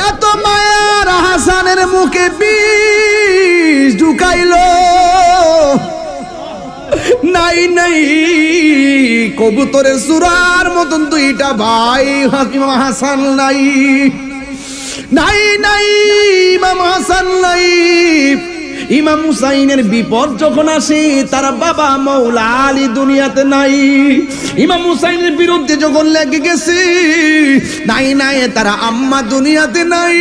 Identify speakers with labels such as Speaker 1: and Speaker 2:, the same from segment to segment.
Speaker 1: এত মায়ার হাসানের মুখে বিষ ঢুকাইলো, নাই নাই কবুতরের সুরার মতন দুইটা ভাই হাকিম হাসান নাই, নাই নাই ইমাম হাসান নাই। ইমাম হুসাইনের বিপদ যখন আসে তার বাবা মৌলা আলী দুনিয়াতে নাই। ইমাম হুসাইনের বিরুদ্ধে যখন লেগে গেছে, নাই নাই তার আম্মা দুনিয়াতে নাই।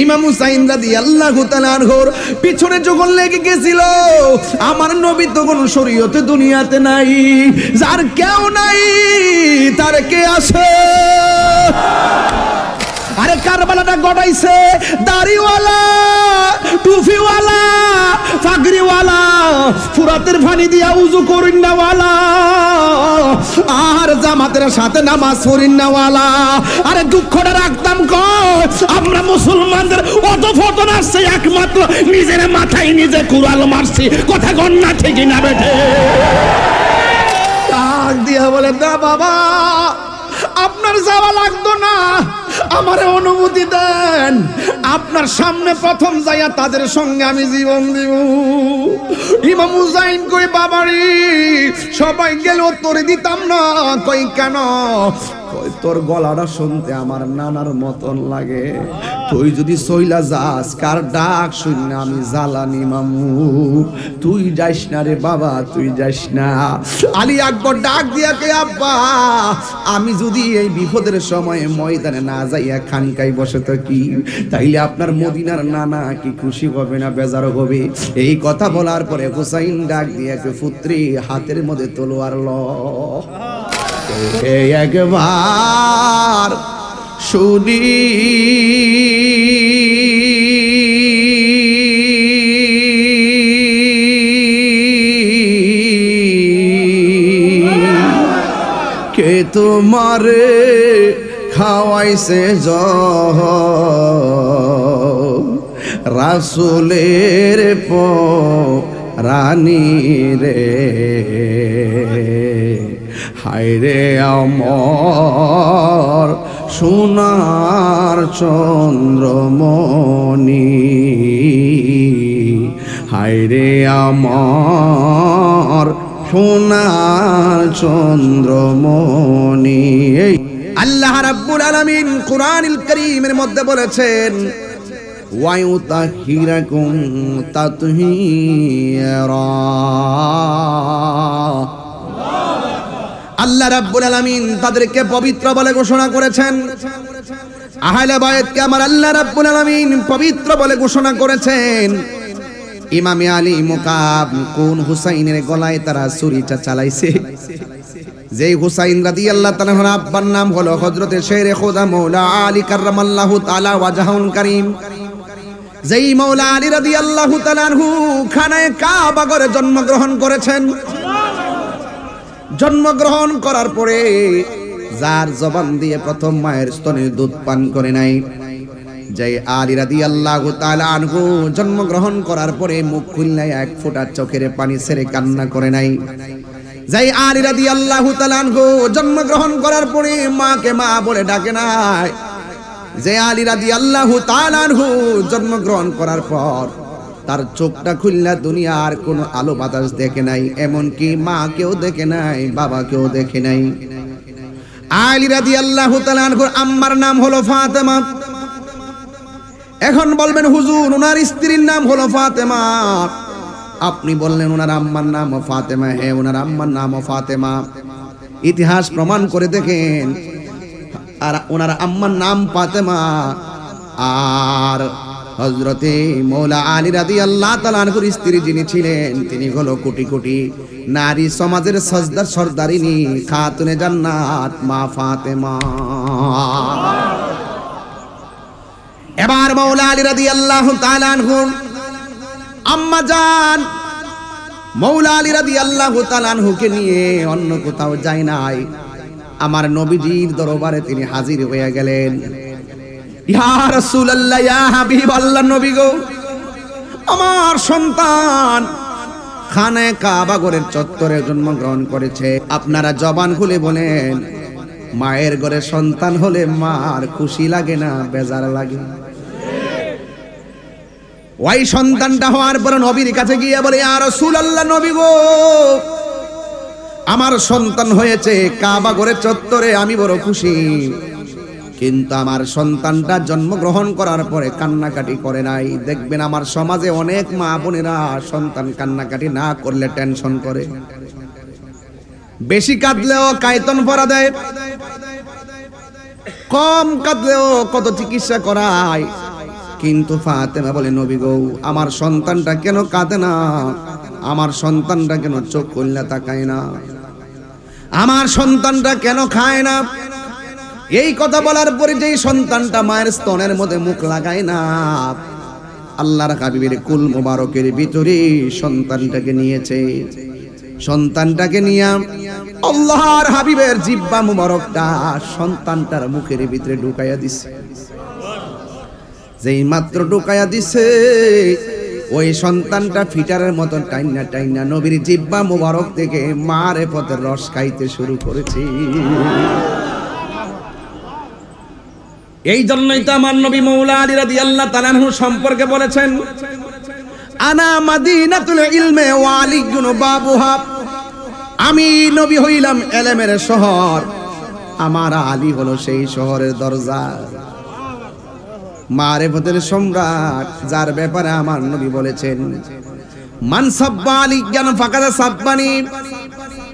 Speaker 1: ইমাম হুসাইন রাদিয়াল্লাহু তাআলা আনহুর পিছনে যখন লেগে গেছিল, আমার নবী তখন শরীয়তে দুনিয়াতে নাই। যার কেউ নাই তার কে আছে? আরে কারবালাটা গড়াইছে দাড়িওয়ালা, টুপিওয়ালা, পাগড়িওয়ালা, ফুরাতের পানি দিয়া উযু করিন্নাওয়ালা, আর জামাতের সাথে নামাজ পড়িন্নাওয়ালা। আরে দুঃখটা রাখতাম কই, আমরা মুসলমানদের অত ফতন আসছে একমাত্র নিজের মাথায় নিজে কুড়াল মারছি। কথা গণ না ঠিক না বেঠে? ডাক দিয়া বলে, না বাবা আপনার যাওয়া লাগতো না, আমারে অনুমতি দেন, আপনার সামনে প্রথম যাইয়া তাদের সঙ্গে আমি জীবন দিব। ইমাম হুসাইন কই, বাবারি সবাই গেল তোরে দিতাম না। কই কেন? কই তোর গলাটা শুনতে আমার নানার মতন লাগে, তুই যদি সইলা যাস কার ডাক শুনে আমি জ্বালানি মামু, তুই যাইস না রে বাবা, তুই যাইস না। আলী আকবর ডাক দিয়া কে, আব্বা আমি যদি এই বিপদের সময় ময়দানে না যাইয়া খানকায় বসে থাকি, তাইলে আপনার মদিনার নানা কি খুশি হবে না বেজার হবে? এই কথা বলার পরে হুসাইন ডাক দিয়া কে, পুত্রী হাতের মধ্যে তলোয়ার ল, একবার শুনি কে তোমারে খাওয়াইছে রাসূলের রানী রে, হায়রে আমার সোনার চন্দ্রমণি, হায়রে আমার সোনার চন্দ্রমণি। আল্লাহ রাব্বুল আলামিন কুরআনুল কারীমের মধ্যে বলেছেন, ওয়ায়ুতাহিরাকুম তাতহীরা। আল্লাহ রাব্বুল আলামিন তাদেরকে পবিত্র বলে ঘোষণা করেছেন। আহলে বায়াতকে আমার আল্লাহ রাব্বুল আলামিন পবিত্র বলে ঘোষণা করেছেন। ইমামে আলী মুকাব কোন হুসাইনের গলায় তারা ছুরিটা চালাইছে, যেই হুসাইন রাদিয়াল্লাহু তাআলা আনহুর আব্বার নাম হলো হযরতে শেরে খোদা মাওলা আলী কাররামাল্লাহু তাআলা ওয়াজহুল কারীম। যেই মাওলা আলী রাদিয়াল্লাহু তাআলা আনহু খানায়ে কাবা ঘরে জন্মগ্রহণ করেছেন। জন্মগ্রহণ করার পরে যার জবান দিয়ে প্রথম মায়ের স্তনের দুধ পান করে নাই, যেই আলী রাদিয়াল্লাহু তাআলা আনহু জন্মগ্রহণ করার পরে মুখ খুললে এক ফোঁটা চোখের পানি ছেড়ে কান্না করে নাই, যেই আলী রাদিয়াল্লাহু তাআলা আনহু জন্মগ্রহণ করার পরে মাকে মা বলে ডাকে নাই, যে আলী রাদিয়াল্লাহু তাআলা আনহু জন্মগ্রহণ করার পর তার চোখটা খুললা দুনিয়ার কোনো আলো বাতাস দেখে নাই, এমনকি মাকেও দেখে নাই, বাবাকেও দেখে নাই। আলী রাদিয়াল্লাহু তাআলা আনহুর আম্মার নাম হলো ফাতেমা। এখন বলবেন হুজুর ওনার স্ত্রীর নাম হলো ফাতেমা, আপনি বললেন ওনার আম্মার নাম ফাতেমা। হ্যাঁ, ওনার আম্মার নাম ফাতেমা। ইতিহাস প্রমাণ করে দেখেন, আর ওনার আম্মার নাম ফাতেমা। আর হযরতে মৌলা আলী রাদিয়াল্লাহু তাআলা আনহুর স্ত্রী যিনি ছিলেন তিনি হলো কোটি কোটি নারী সমাজের সজদার সরদারিনী খাতুনে জান্নাত মা ফাতেমা। এবার মৌলা আলী রাদিয়াল্লাহু তাআলা আনহুর আম্মা জান মৌলা আলী রাদিয়াল্লাহু তাআলা আনহুকে নিয়ে অন্য কোথাও যায় নাই, আমার নবীজির দরবারে তিনি হাজির হয়ে গেলেন। ইয়া রাসূলুল্লাহ, ইয়া হাবিবাল্লাহ, নবী গো, আমার সন্তান খানায়ে কাবা ঘরের চত্বরে জন্মগ্রহণ করেছে, আপনারা জবান খুলে বলেন মায়ের ঘরে সন্তান হলে মার খুশি লাগে না বেজার লাগে? ওই সন্তানটা হওয়ার পর নবীর কাছে গিয়ে বলে, ইয়া রাসূলুল্লাহ, নবী গো, আমার সন্তান হয়েছে কাবা ঘরের চত্বরে, আমি বড় খুশি। কিন্তু আমার সন্তানটা জন্মগ্রহণ করার পরে কান্নাকাটি করে নাই। দেখবেন আমার সমাজে অনেক মা বোনেরা সন্তান কান্নাকাটি না করলে টেনশন করে, বেশি কাঁদলেও কায়তন ভরা দেয়, কম কাঁদলেও কত চিকিৎসা করায়। কিন্তু ফাতেমা বলে, নবী গো, আমার সন্তানটা কেন কাঁদে না? আমার সন্তানটা কেন চোখ খুললে তাকায় না? আমার সন্তানটা কেন খায় না? এই কথা বলার পরে যেই সন্তানটা মায়ের স্তনের মধ্যে মুখ লাগায় না, আল্লাহর হাবিবের কুল মোবারকের ভিতরে সন্তানটাকে নিয়েছে। সন্তানটাকে নিয়ে আল্লাহর হাবিবের জিহ্বা মোবারকটা সন্তানটার মুখের ভিতরে ঢুকাইয়া দিছে। যেই মাত্র ঢুকাইয়া দিছে, ওই সন্তানটা ফিটারের মতো টাইনা টাইনা নবীর জিহ্বা মোবারক থেকে মারে পথের রস খাইতে শুরু করেছে। এই জন্যই তো আমার নবী মৌলা আলী রাদিয়াল্লাহু তাআলা আনহু সম্পর্কে বলেছেন, আনা মাদিনাতুল ইলমে ওয়া আলিয়্যুন বাবুহা, আমি নবী হইলাম ইলমের শহর, আমার আলী হলো সেই শহরের দরজা। মারিফতের সম্রাট, যার ব্যাপারে আমার নবী বলেছেন, মান সাব্বা আলিয়ান ফাকাদ সাব্বানি,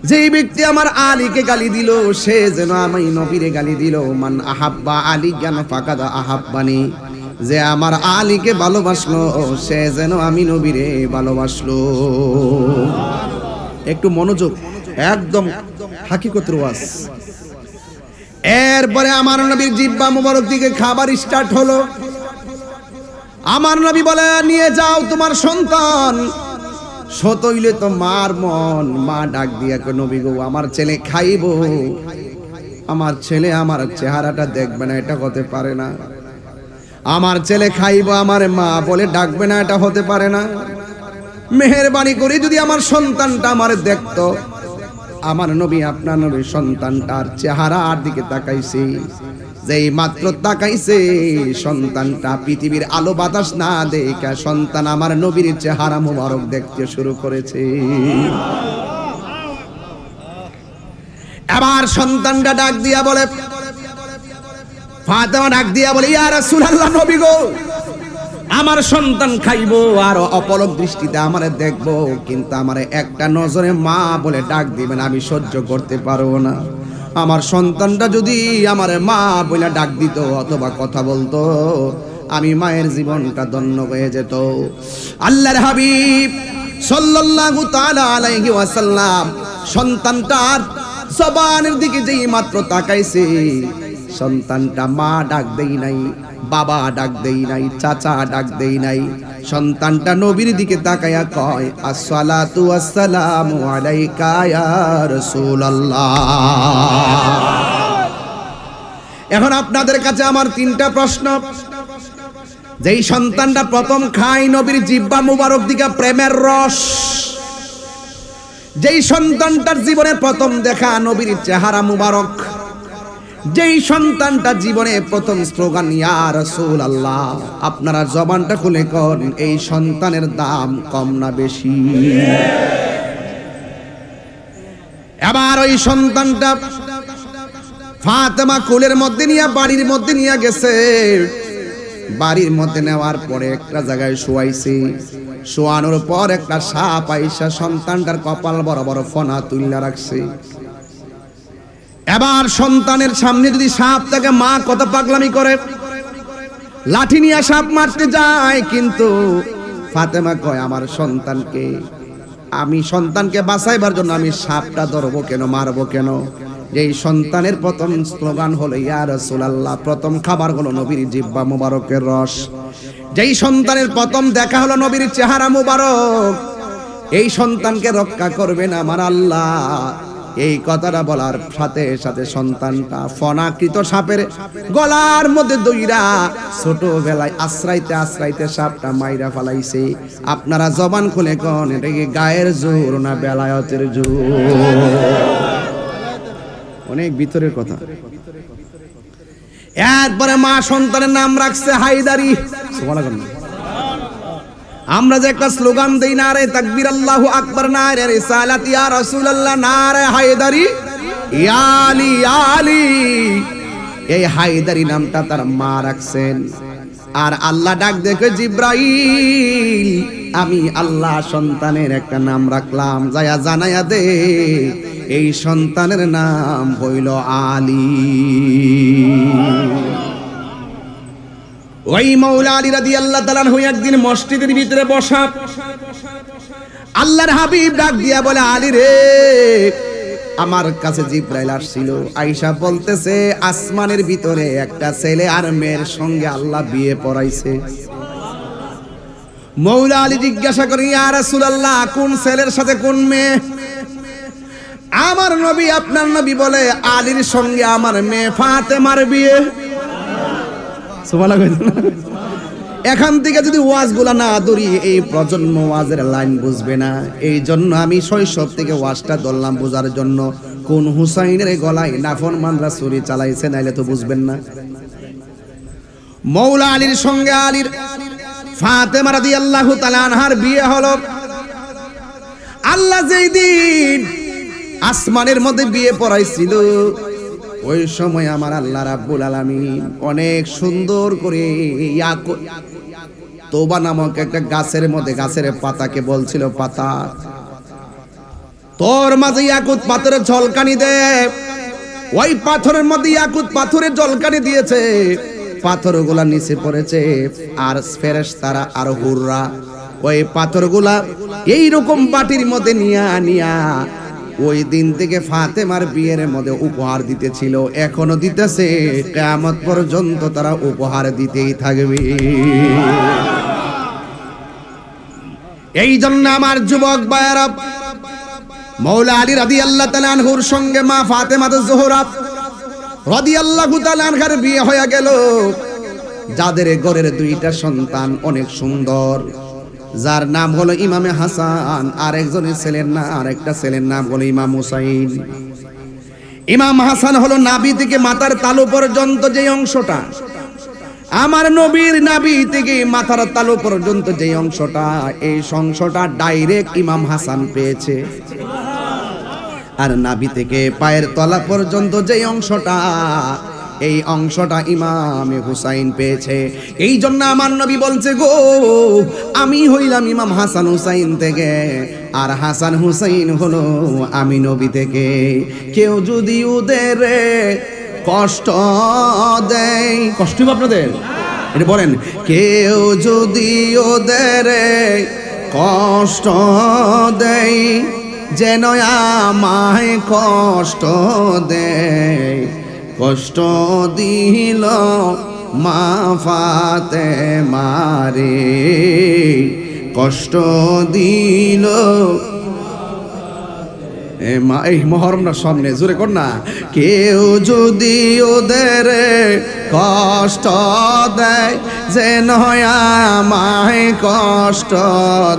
Speaker 1: যেই ব্যক্তি আমার আলীকে গালি দিল সে যেন আমি নবীরে গালি দিল। মান আহাব্বা আলিয়ান ফাকাদ আহাব্বানি, যে আমার আলীকে ভালোবাসলো সে যেন আমি নবীরে ভালোবাসলো। একটু মনোযোগ, একদম হাকিকতের ওয়াজ। এরপরে আমার নবীর জিহ্বা মুবারক দিকে খাবার স্টার্ট হলো। আমার নবী বলে, নিয়ে যাও তোমার সন্তান। সতইলে তো মার মন, মা ডাক দিয়া কই, নবী গো, আমার ছেলে খাইবো, আমার ছেলে আমার চেহারাটা দেখবে না, এটা হতে পারে না। আমার ছেলে খাইবো, আমার মা বলে ডাকবে না, এটা হতে পারে না। মেহেরবানি করে যদি আমার সন্তানটা আমার দেখতো। আমার নবী, আপনার নবী সন্তানটার চেহারার দিকে তাকাইছে। যেই মাত্র তাকাইছে, সন্তানটা পৃথিবীর আলো বাতাস না দেখা সন্তান আমার নবীর চেহারা মোবারক দেখতে শুরু করেছে। আবার সন্তানটা ডাক দিয়া বলে, ফাতেমা ডাক দিয়া বলে, ইয়া রাসূলুল্লাহ, নবী গো, আমার সন্তান খাইবো আর অপলক দৃষ্টিতে আমারে দেখবো, কিন্তু আমারে একটা নজরে মা বলে ডাক দিবেন, আমি সহ্য করতে পারবো না। আমার সন্তানটা যদি আমার মা বলে ডাক দিত অথবা কথা বলতো, আমি মায়ের জীবনটা ধন্য হয়ে যেত। আল্লাহর হাবিব সাল্লাল্লাহু তাআলা আলাইহি ওয়াসাল্লাম সন্তানটার জবানের দিকে যেই মাত্র তাকাইছে, সন্তানটা মা ডাক দেই নাই, বাবা ডাক দেই নাই, চাচা ডাক দেই নাই। সন্তানটা নবীর দিকে তাকায়া কয়, আসসালাতু ওয়াসসালামু আলাইকা ইয়া রাসূলুল্লাহ। এখন আপনাদের কাছে আমার তিনটা প্রশ্ন। যেই সন্তানটা প্রথম খায় নবীর জিহ্বা মুবারক দিকে প্রেমের রস, যেই সন্তানটার জীবনে প্রথম দেখা নবীর চেহারা মুবারক, যেই সন্তানটা জীবনে প্রথম স্লোগান ইয়া রাসূলুল্লাহ, আপনারা জবানটা খুলে কোন এই সন্তানের দাম কম না বেশি? এবার ওই সন্তানটা ফাতেমা কোলের মধ্যে নিয়ে বাড়ির মধ্যে নিয়ে গেছে। বাড়ির মধ্যে নেওয়ার পরে একটা জায়গায় শোয়াইছে। শোয়ানোর পর একটা সাপ আইসা সন্তানটার কপাল বড় বড় ফনা তুইলা রাখছে। এবার সন্তানের সামনে যদি সাপ থাকে, মা কত পাগলামি করে, লাঠি নিয়ে সাপ মারতে যায়। কিন্তু ফাতেমা কয়, আমার সন্তানকে, আমি সন্তানকে বাঁচাইবার জন্য আমি সাপটা ধরবো কেন, মারবো কেন? যেই সন্তানের প্রথম স্লোগান হলো ইয়া রাসূলুল্লাহ, প্রথম খাবার হলো নবীর জিহ্বা মুবারকের রস। যেই সন্তানের প্রথম দেখা হলো নবীর চেহারা মুবারক, এই সন্তানকে রক্ষা করবেন আমার আল্লাহ। এই কথাটা বলার সাথে সাথে সন্তানটা ফনাকৃত সাপের গলার মধ্যে দইরা ছোটবেলায় আশ্রাইতে আশ্রাইতে সাপটা মাইরা ফালাইছে। আপনারা জবান খুলে কোন এটা কি গায়ের জোর না বেলায়েতের জোর? অনেক ভিতরের কথা। এরপরে মা সন্তানের নাম রাখছে হায়দারি। সুবহানাল্লাহ। আমরা যে একটা স্লোগান দেই, নারে তাকবীর আল্লাহু আকবার, নারে রিসালাত ইয়া রাসূলুল্লাহ, নারে হায়দারি ইয়া আলী ইয়া আলী। এই হায়দারি নামটা তার মা রাখছেন। আর আল্লাহ ডাক দেখে, জিব্রাইল আমি আল্লাহ সন্তানের একটা নাম রাখলাম, যায়া জানায়া দে এই সন্তানের নাম হইল আলী। ওই মাওলা আলী রাদিয়াল্লাহু তাআলা আনহু একদিন মসজিদের ভিতরে বসা, আল্লাহর হাবিব ডাক দিয়া বলে, আলী রে, আমার কাছে জিব্রাইল আসছিল, আয়েশা বলতেছে আসমানের ভিতরে একটা ছেলে আর মেয়ের সঙ্গে আল্লাহ বিয়ে পড়াইছে। মাওলা আলী জিজ্ঞাসা করেন, ইয়া রাসূলুল্লাহ, কোন ছেলের সাথে কোন মেয়ে? আমার নবী, আপনার নবী বলে, আলীর সঙ্গে আমার মেয়ে ফাতেমার বিয়ে। সুবহানাল্লাহ। এখান থেকে যদি ওয়াজগুলা না ধরি, এই প্রজন্ম ওয়াজের লাইন বুঝবে না। এই জন্য আমি শৈশব থেকে ওয়াজটা ধরলাম বোঝার জন্য, কোন হুসাইনের গলায় নাফরমানরা ছুরি চালাইছে, নাইলে তো বুঝবেন না। মাওলা আলীর সঙ্গে আলীর ফাতেমা রাদিয়াল্লাহু তাআলা আনহার বিয়ে হলো। আল্লাহ যেই দিন আসমানের মধ্যে বিয়ে পড়াইছিল, ওই সময় আমার আল্লাহ রাব্বুল আলামিন অনেক সুন্দর করে তোবা নামক একটা গাছের মধ্যে, গাছের পাতাকে বলছিল, পাতা তোর মাঝে ইয়াকুত পাথরের ঝলকানি দে। ওই পাথরের মধ্যে ইয়াকুত পাথরের ঝলকানি দিয়েছে, পাথরগুলা নিচে পড়েছে, আর ফেরেশতারা আর হুররা ওই পাথরগুলা এইরকম বাটির মধ্যে নিয়া ওই দিন থেকে ফাতেমার বিয়ের মধ্যে উপহার দিতেছিল, এখনো দিতেছে, কিয়ামত পর্যন্ত তারা উপহার দিতেই থাকবে। এই জন্য আমার যুবক ভাইয়েরা, মাওলা আলী রাদিয়াল্লাহু তাআলা আনহুর সঙ্গে মা ফাতেমা জোহরা রাদিয়াল্লাহু তাআলা আনহার বিয়ে হয়ে গেল। যাদের ঘরের দুইটা সন্তান অনেক সুন্দর, যার নাম হলো ইমামে হাসান, আর একজনের ছেলের নাম, আরেকটা ছেলের নাম হলো ইমাম হুসাইন। ইমাম হাসান হলো নাভি থেকে মাথার তালু পর্যন্ত যে অংশটা, আমার নবীর নাভি থেকে মাথার তালু পর্যন্ত যে অংশটা, এই অংশটা ডাইরেক্ট ইমাম হাসান পেয়েছে। আর নাভি থেকে পায়ের তলা পর্যন্ত যে অংশটা, এই অংশটা ইমামে হুসাইন পেয়েছে। এই জন্য আমার নবী বলছে, গো আমি হইলাম ইমাম হাসান হুসাইন থেকে, আর হাসান হুসাইন হলো আমি নবী থেকে। কেউ যদি ওদের কষ্ট দেয়, কষ্ট হবে আপনাদের, এটা বলেন, কেউ যদি ওদের কষ্ট দেয়, যেন আমায় কষ্ট দেয়, কষ্ট দিল মা ফাতেমারে, কষ্ট দিল মা। এই মহরমটার সামনে জোরে কর না, কেউ যদি ওদের কষ্ট দেয়, যেন আমায় কষ্ট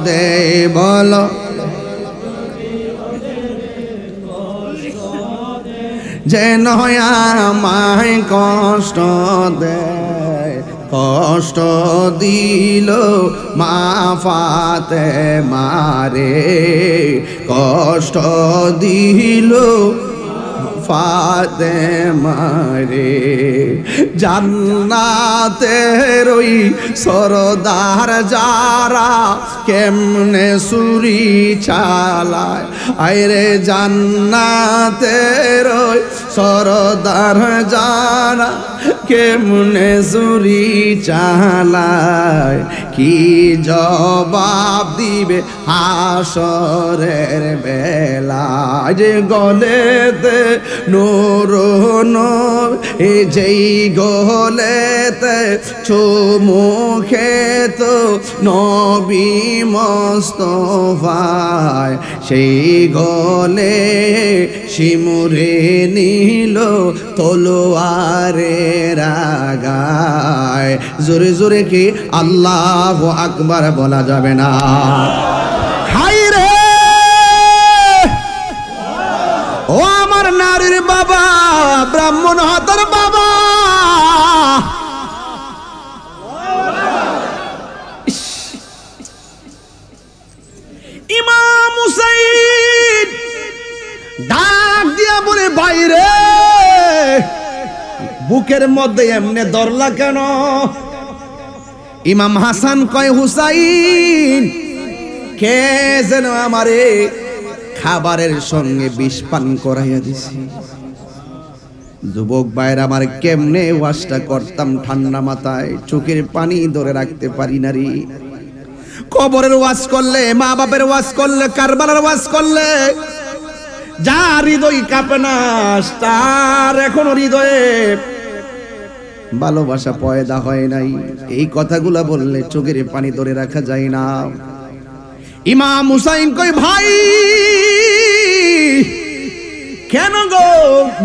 Speaker 1: দেয়, বলো যেন আমায় কষ্ট দেয়, কষ্ট দিল মা ফাতেমারে, কষ্ট দিল ফাতেমারে। জান্নাতের ওই সরদার যারা কেমনে ছুরি চালায়, আইরে জান্নাতের ওই সরদার যারা কেমনে ছুরি চালায়, কি জবাব দিবে হাসরের বেলায়, যে গলেতে নূর নূর, এই যেই গলেতে চুমুখে তো নবী মুস্তাফায়, সেই গলে শিমুরে নীল তলোয়ারের আগায়। জোরে জোরে কি আল্লাহু আকবার বলা যাবে না? হায় রে ও আমার নারীর বাবা, ব্রাহ্মণ হাতের বাবা ইমাম হুসাইন ডাক দিয়া বলে বাইরে বুকের মধ্যে এমনে দরলা কেন? ইমাম হাসান কয় হুসাইন কে যেন আমারে খাবারের সঙ্গে বিষ পান করাইয়া দিছে। যুবক ভাইরা আমার কেমনে ওয়াজটা করতাম ঠান্ডা মাথায়, চোখের পানি ধরে রাখতে পারি না রে। কবরের ওয়াজ করলে, মা বাপের ওয়াজ করলে, কারবালার ওয়াজ করলে যার হৃদয় কাঁপে না তার এখনো হৃদয়ে ভালোবাসা পয়দা হয় নাই। এই কথাগুলা বললে চোখের পানি ধরে রাখা যায় না। ইমাম হুসাইন কই ভাই কেন গো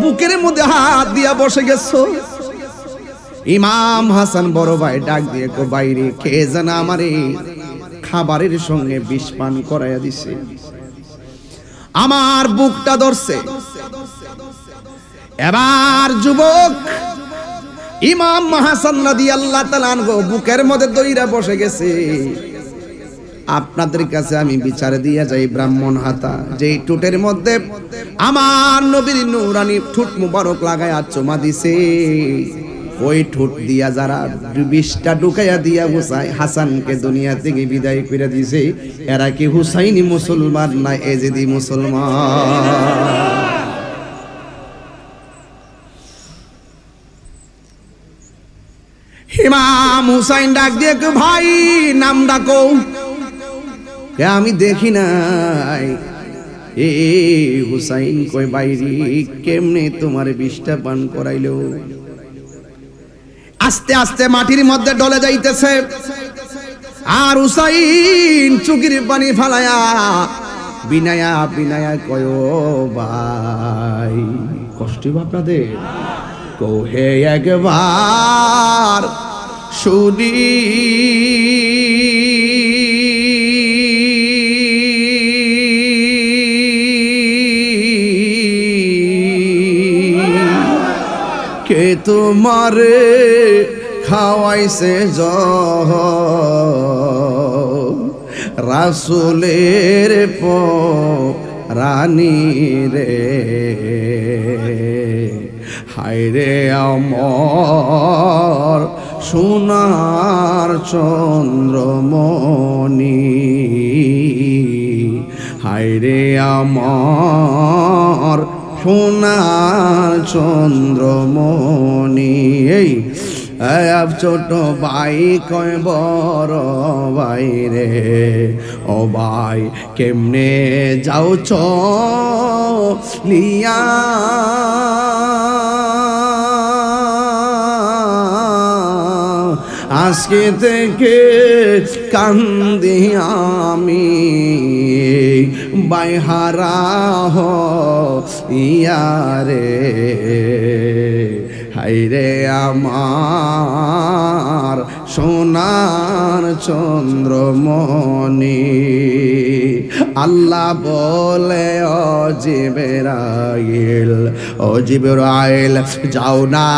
Speaker 1: বুকের মধ্যে হাত দিয়া বসে গেছো? ইমাম হাসান বড় ভাই ডাক দিয়ে কো বাইরে কে যেন আমারে খাবারের সঙ্গে বিষ পান করাইয়া দিছে। আমার বুকটা ধরছে। এবার যুবক ইমাম হাসান রাদিয়াল্লাহু তাআলা আনহু বুকের মধ্যে দইরা বসে গেছে। আপনাদের কাছে আমি বিচার দিয়া যাই, ব্রাহ্মণ হাতা যেই ঠোঁটের মধ্যে আমার নবীর নূরানি ঠোঁট মুবারক লাগায়া চুমা দিছে, ওই ঠোঁট দিয়া যারা বিষটা ঢুকাইয়া দিয়া হাসানকে দুনিয়া থেকে বিদায় করে দিছে, এরা কি হুসাইনি মুসলমান না এজিদি মুসলমান? ইমাম হুসাইন ডাক দিয়ে ভাই নাম ডাকো। আমি দেখি নাই। এ হুসাইন কই বাইরে কেমনে তোমার বিষটা পান করাইলো? আস্তে আস্তে মাটির মধ্যে ডলে যাইতেছে আর হুসাইন চোখের পানি ফালায়া বিনায়া বিনায়া কয় ভাই কষ্ট আপনাদের কোহে একবার শুনি কে তোমারে খাওয়াইছে রাসূলের রানী রে, হায়রে আমার সোনার চন্দ্রমণি, হায়রে আমার সোনার চন্দ্রমণি। এই ছোট ভাই কয় বড় ভাই রে, ও ভাই কেমনে যাও চলিয়া আজকে থেকে কান্দি আমি বাইহারা ইয়ারে, হায়রে আমার সোনার চন্দ্রমণি। আল্লাহ বলে ও জিবরাইল যাও না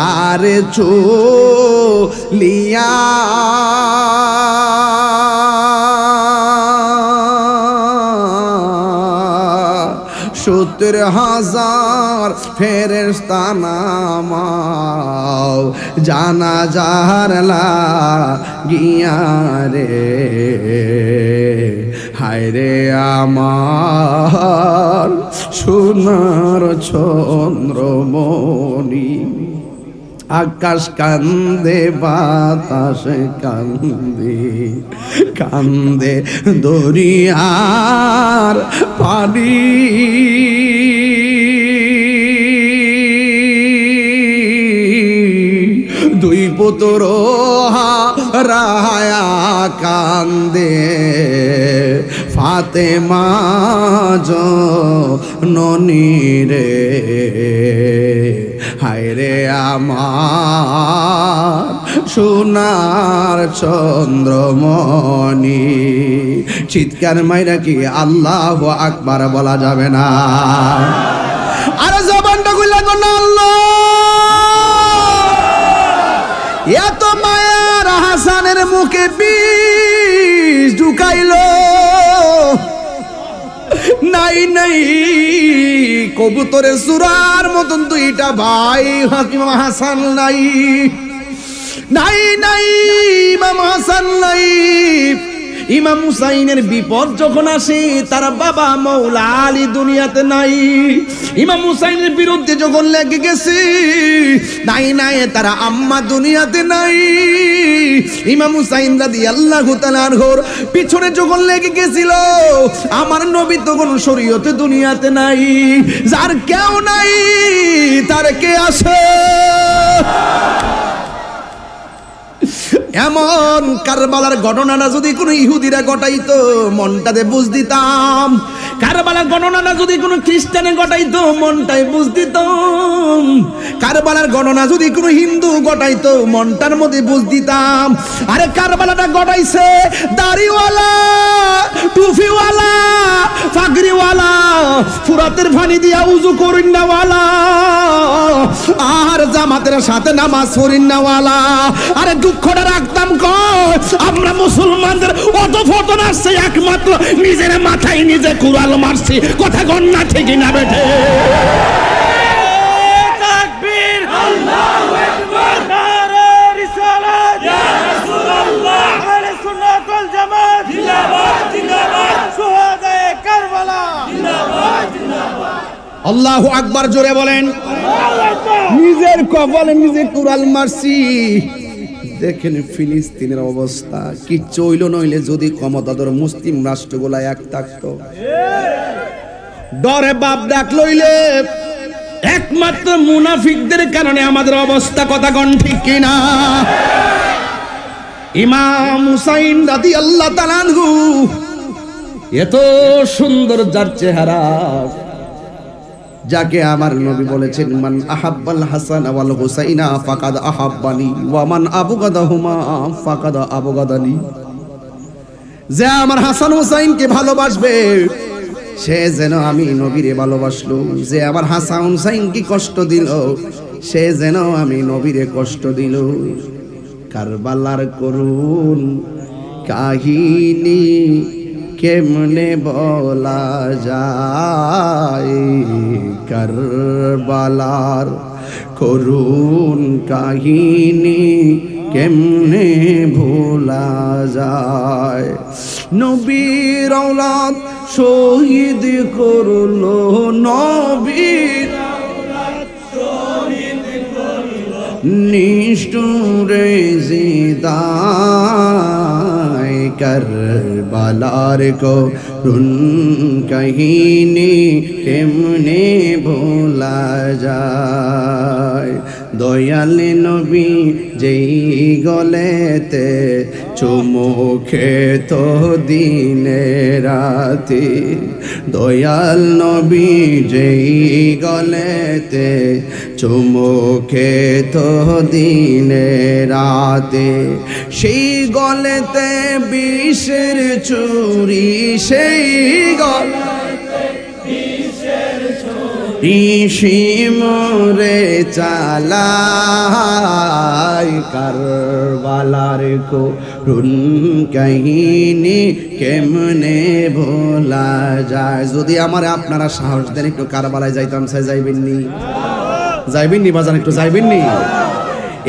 Speaker 1: রে চলিয়া সত্তর হাজার ফেরেশতা নামাও জানাজার লাগিয়া রে, হায়রে আমার সোনার চন্দ্রমণি। আকাশ কান্দে বাতাস কান্দে কান্দে দরিয়ার পানি, দুই পুত্র হারায়া কান্দে ফাতেমা জননী রে, হায়রে আমার সোনার চন্দ্রমণি। চিৎকার মাইরা কি আল্লাহু আকবার বলা যাবে না? আরে জবানটা খুলে কোন আল্লাহ এত মায়ার হাসানের মুখে বিষ ঢুকাইলো, নাই নাই কবুতরের সুরার মতন দুইটা ভাই ইমাম হাসান নাই, নাই নাই ইমাম হাসান নাই। ইমাম হুসাইনের বিপদ যখন আসে তার বাবা মৌলা আলী দুনিয়াতে নাই, ইমাম হুসাইনের বিরুদ্ধে যখন লেগে গেছে নাই নাই তারা আম্মা দুনিয়াতে নাই। ইমাম হুসাইন রাদিয়াল্লাহু তাআলা আনহুর পিছনে যখন লেগে গেছিল আমার নবী তখন শরীয়তে দুনিয়াতে নাই, যার কেউ নাই তার কে আসে। এমন কারবালার ঘটনাটা যদি কোনো ইহুদিরা ঘটাইতো মনটাতে বুঝ দিতাম, কারবালার ঘটনাটা যদি কোনো খ্রিস্টানে ঘটাইতো মনটাই বুঝ দিতাম, কারবালার ঘটনা যদি কোনো হিন্দু ঘটাইতো মনটার মধ্যে বুঝ দিতাম। আরে কারবালাটা ঘটাইছে দাড়িওয়ালা, টুপিওয়ালা, পাগড়িওয়ালা, ফুরাতের পানি দিয়া উযু করিন্নাওয়ালা, আর জামাতের সাথে নামাজ পড়িন্নাওয়ালা। আরে দুঃখটা রাখতাম কই, আমরা মুসলমানদের অধঃপতন আসছে একমাত্র নিজের মাথায় নিজে কুড়াল মারছি। কথা গন্না ঠিক না বেঠে? তাকবীর, আল্লাহু আকবার, নারে রিসালাত, ইয়া রাসূলুল্লাহ, আহলে সুন্নাত ওয়াল জামাত জিন্দাবাদ জিন্দাবাদ, শুহাদায়ে কারবালা জিন্দাবাদ জিন্দাবাদ। আল্লাহু আকবার জোরে বলেন। নিজের কপালে নিজে কুড়াল মারছি। দেখেন ফিলিস্তিনের অবস্থা কি চইল, নইলে যদি ক্ষমতাধর মুসলিম রাষ্ট্রগুলা এক থাকতো, ডরে বাপ ডাক লইলে একমাত্র মুনাফিকদের কারণে আমাদের অবস্থা। কথা কোন ঠিক কিনা? ইমাম হুসাইন রাদিয়াল্লাহু তাআলা আনহু এত সুন্দর যার চেহারা, যাকে আমার নবী বলেছেন মান আহাব্বাল হাসান ওয়াল হুসাইনা ফাকাদ আহাব্বানি ওয়া মান আবগাদাহুমা ফাকাদ আবগাদানি। যে আমার হাসান হুসাইনকে ভালোবাসবে সে যেন আমি নবীরে ভালোবাসলো, যে আমার হাসান হুসাইনকে কষ্ট দিল সে যেন আমি নবীরে কষ্ট দিল। কারবালার করুন কাহিনী কেমনে বলা যায়, কারবালার করুন কাহিনী কেমনে ভোলা যায়। নবীর আওলাদ শহীদ করলো, নবীর আওলাদ শহীদ করলো, নিষ্ঠুরে জিদায়। কারবালার করুন কাহিনী কেমনে ভোলা যায়। দয়াল নবী যেই গলেতে চুমু খেত দিনে রাতে, দয়াল নবী যেই গলেতে চুমু খেত দিনে রাতে, সেই গলেতে বিষের চুরি, সেই গলেতে বিষের চুরি শিমরে চালাই। কারবালার করুন কাহিনী কেমনে ভোলা যায়। যদি আমার আপনারা সাহস দেন একটু কারবালায় যাইতাম, সে যাইবেননি? যাইবেননি বাজান? একটু যাইবেননি?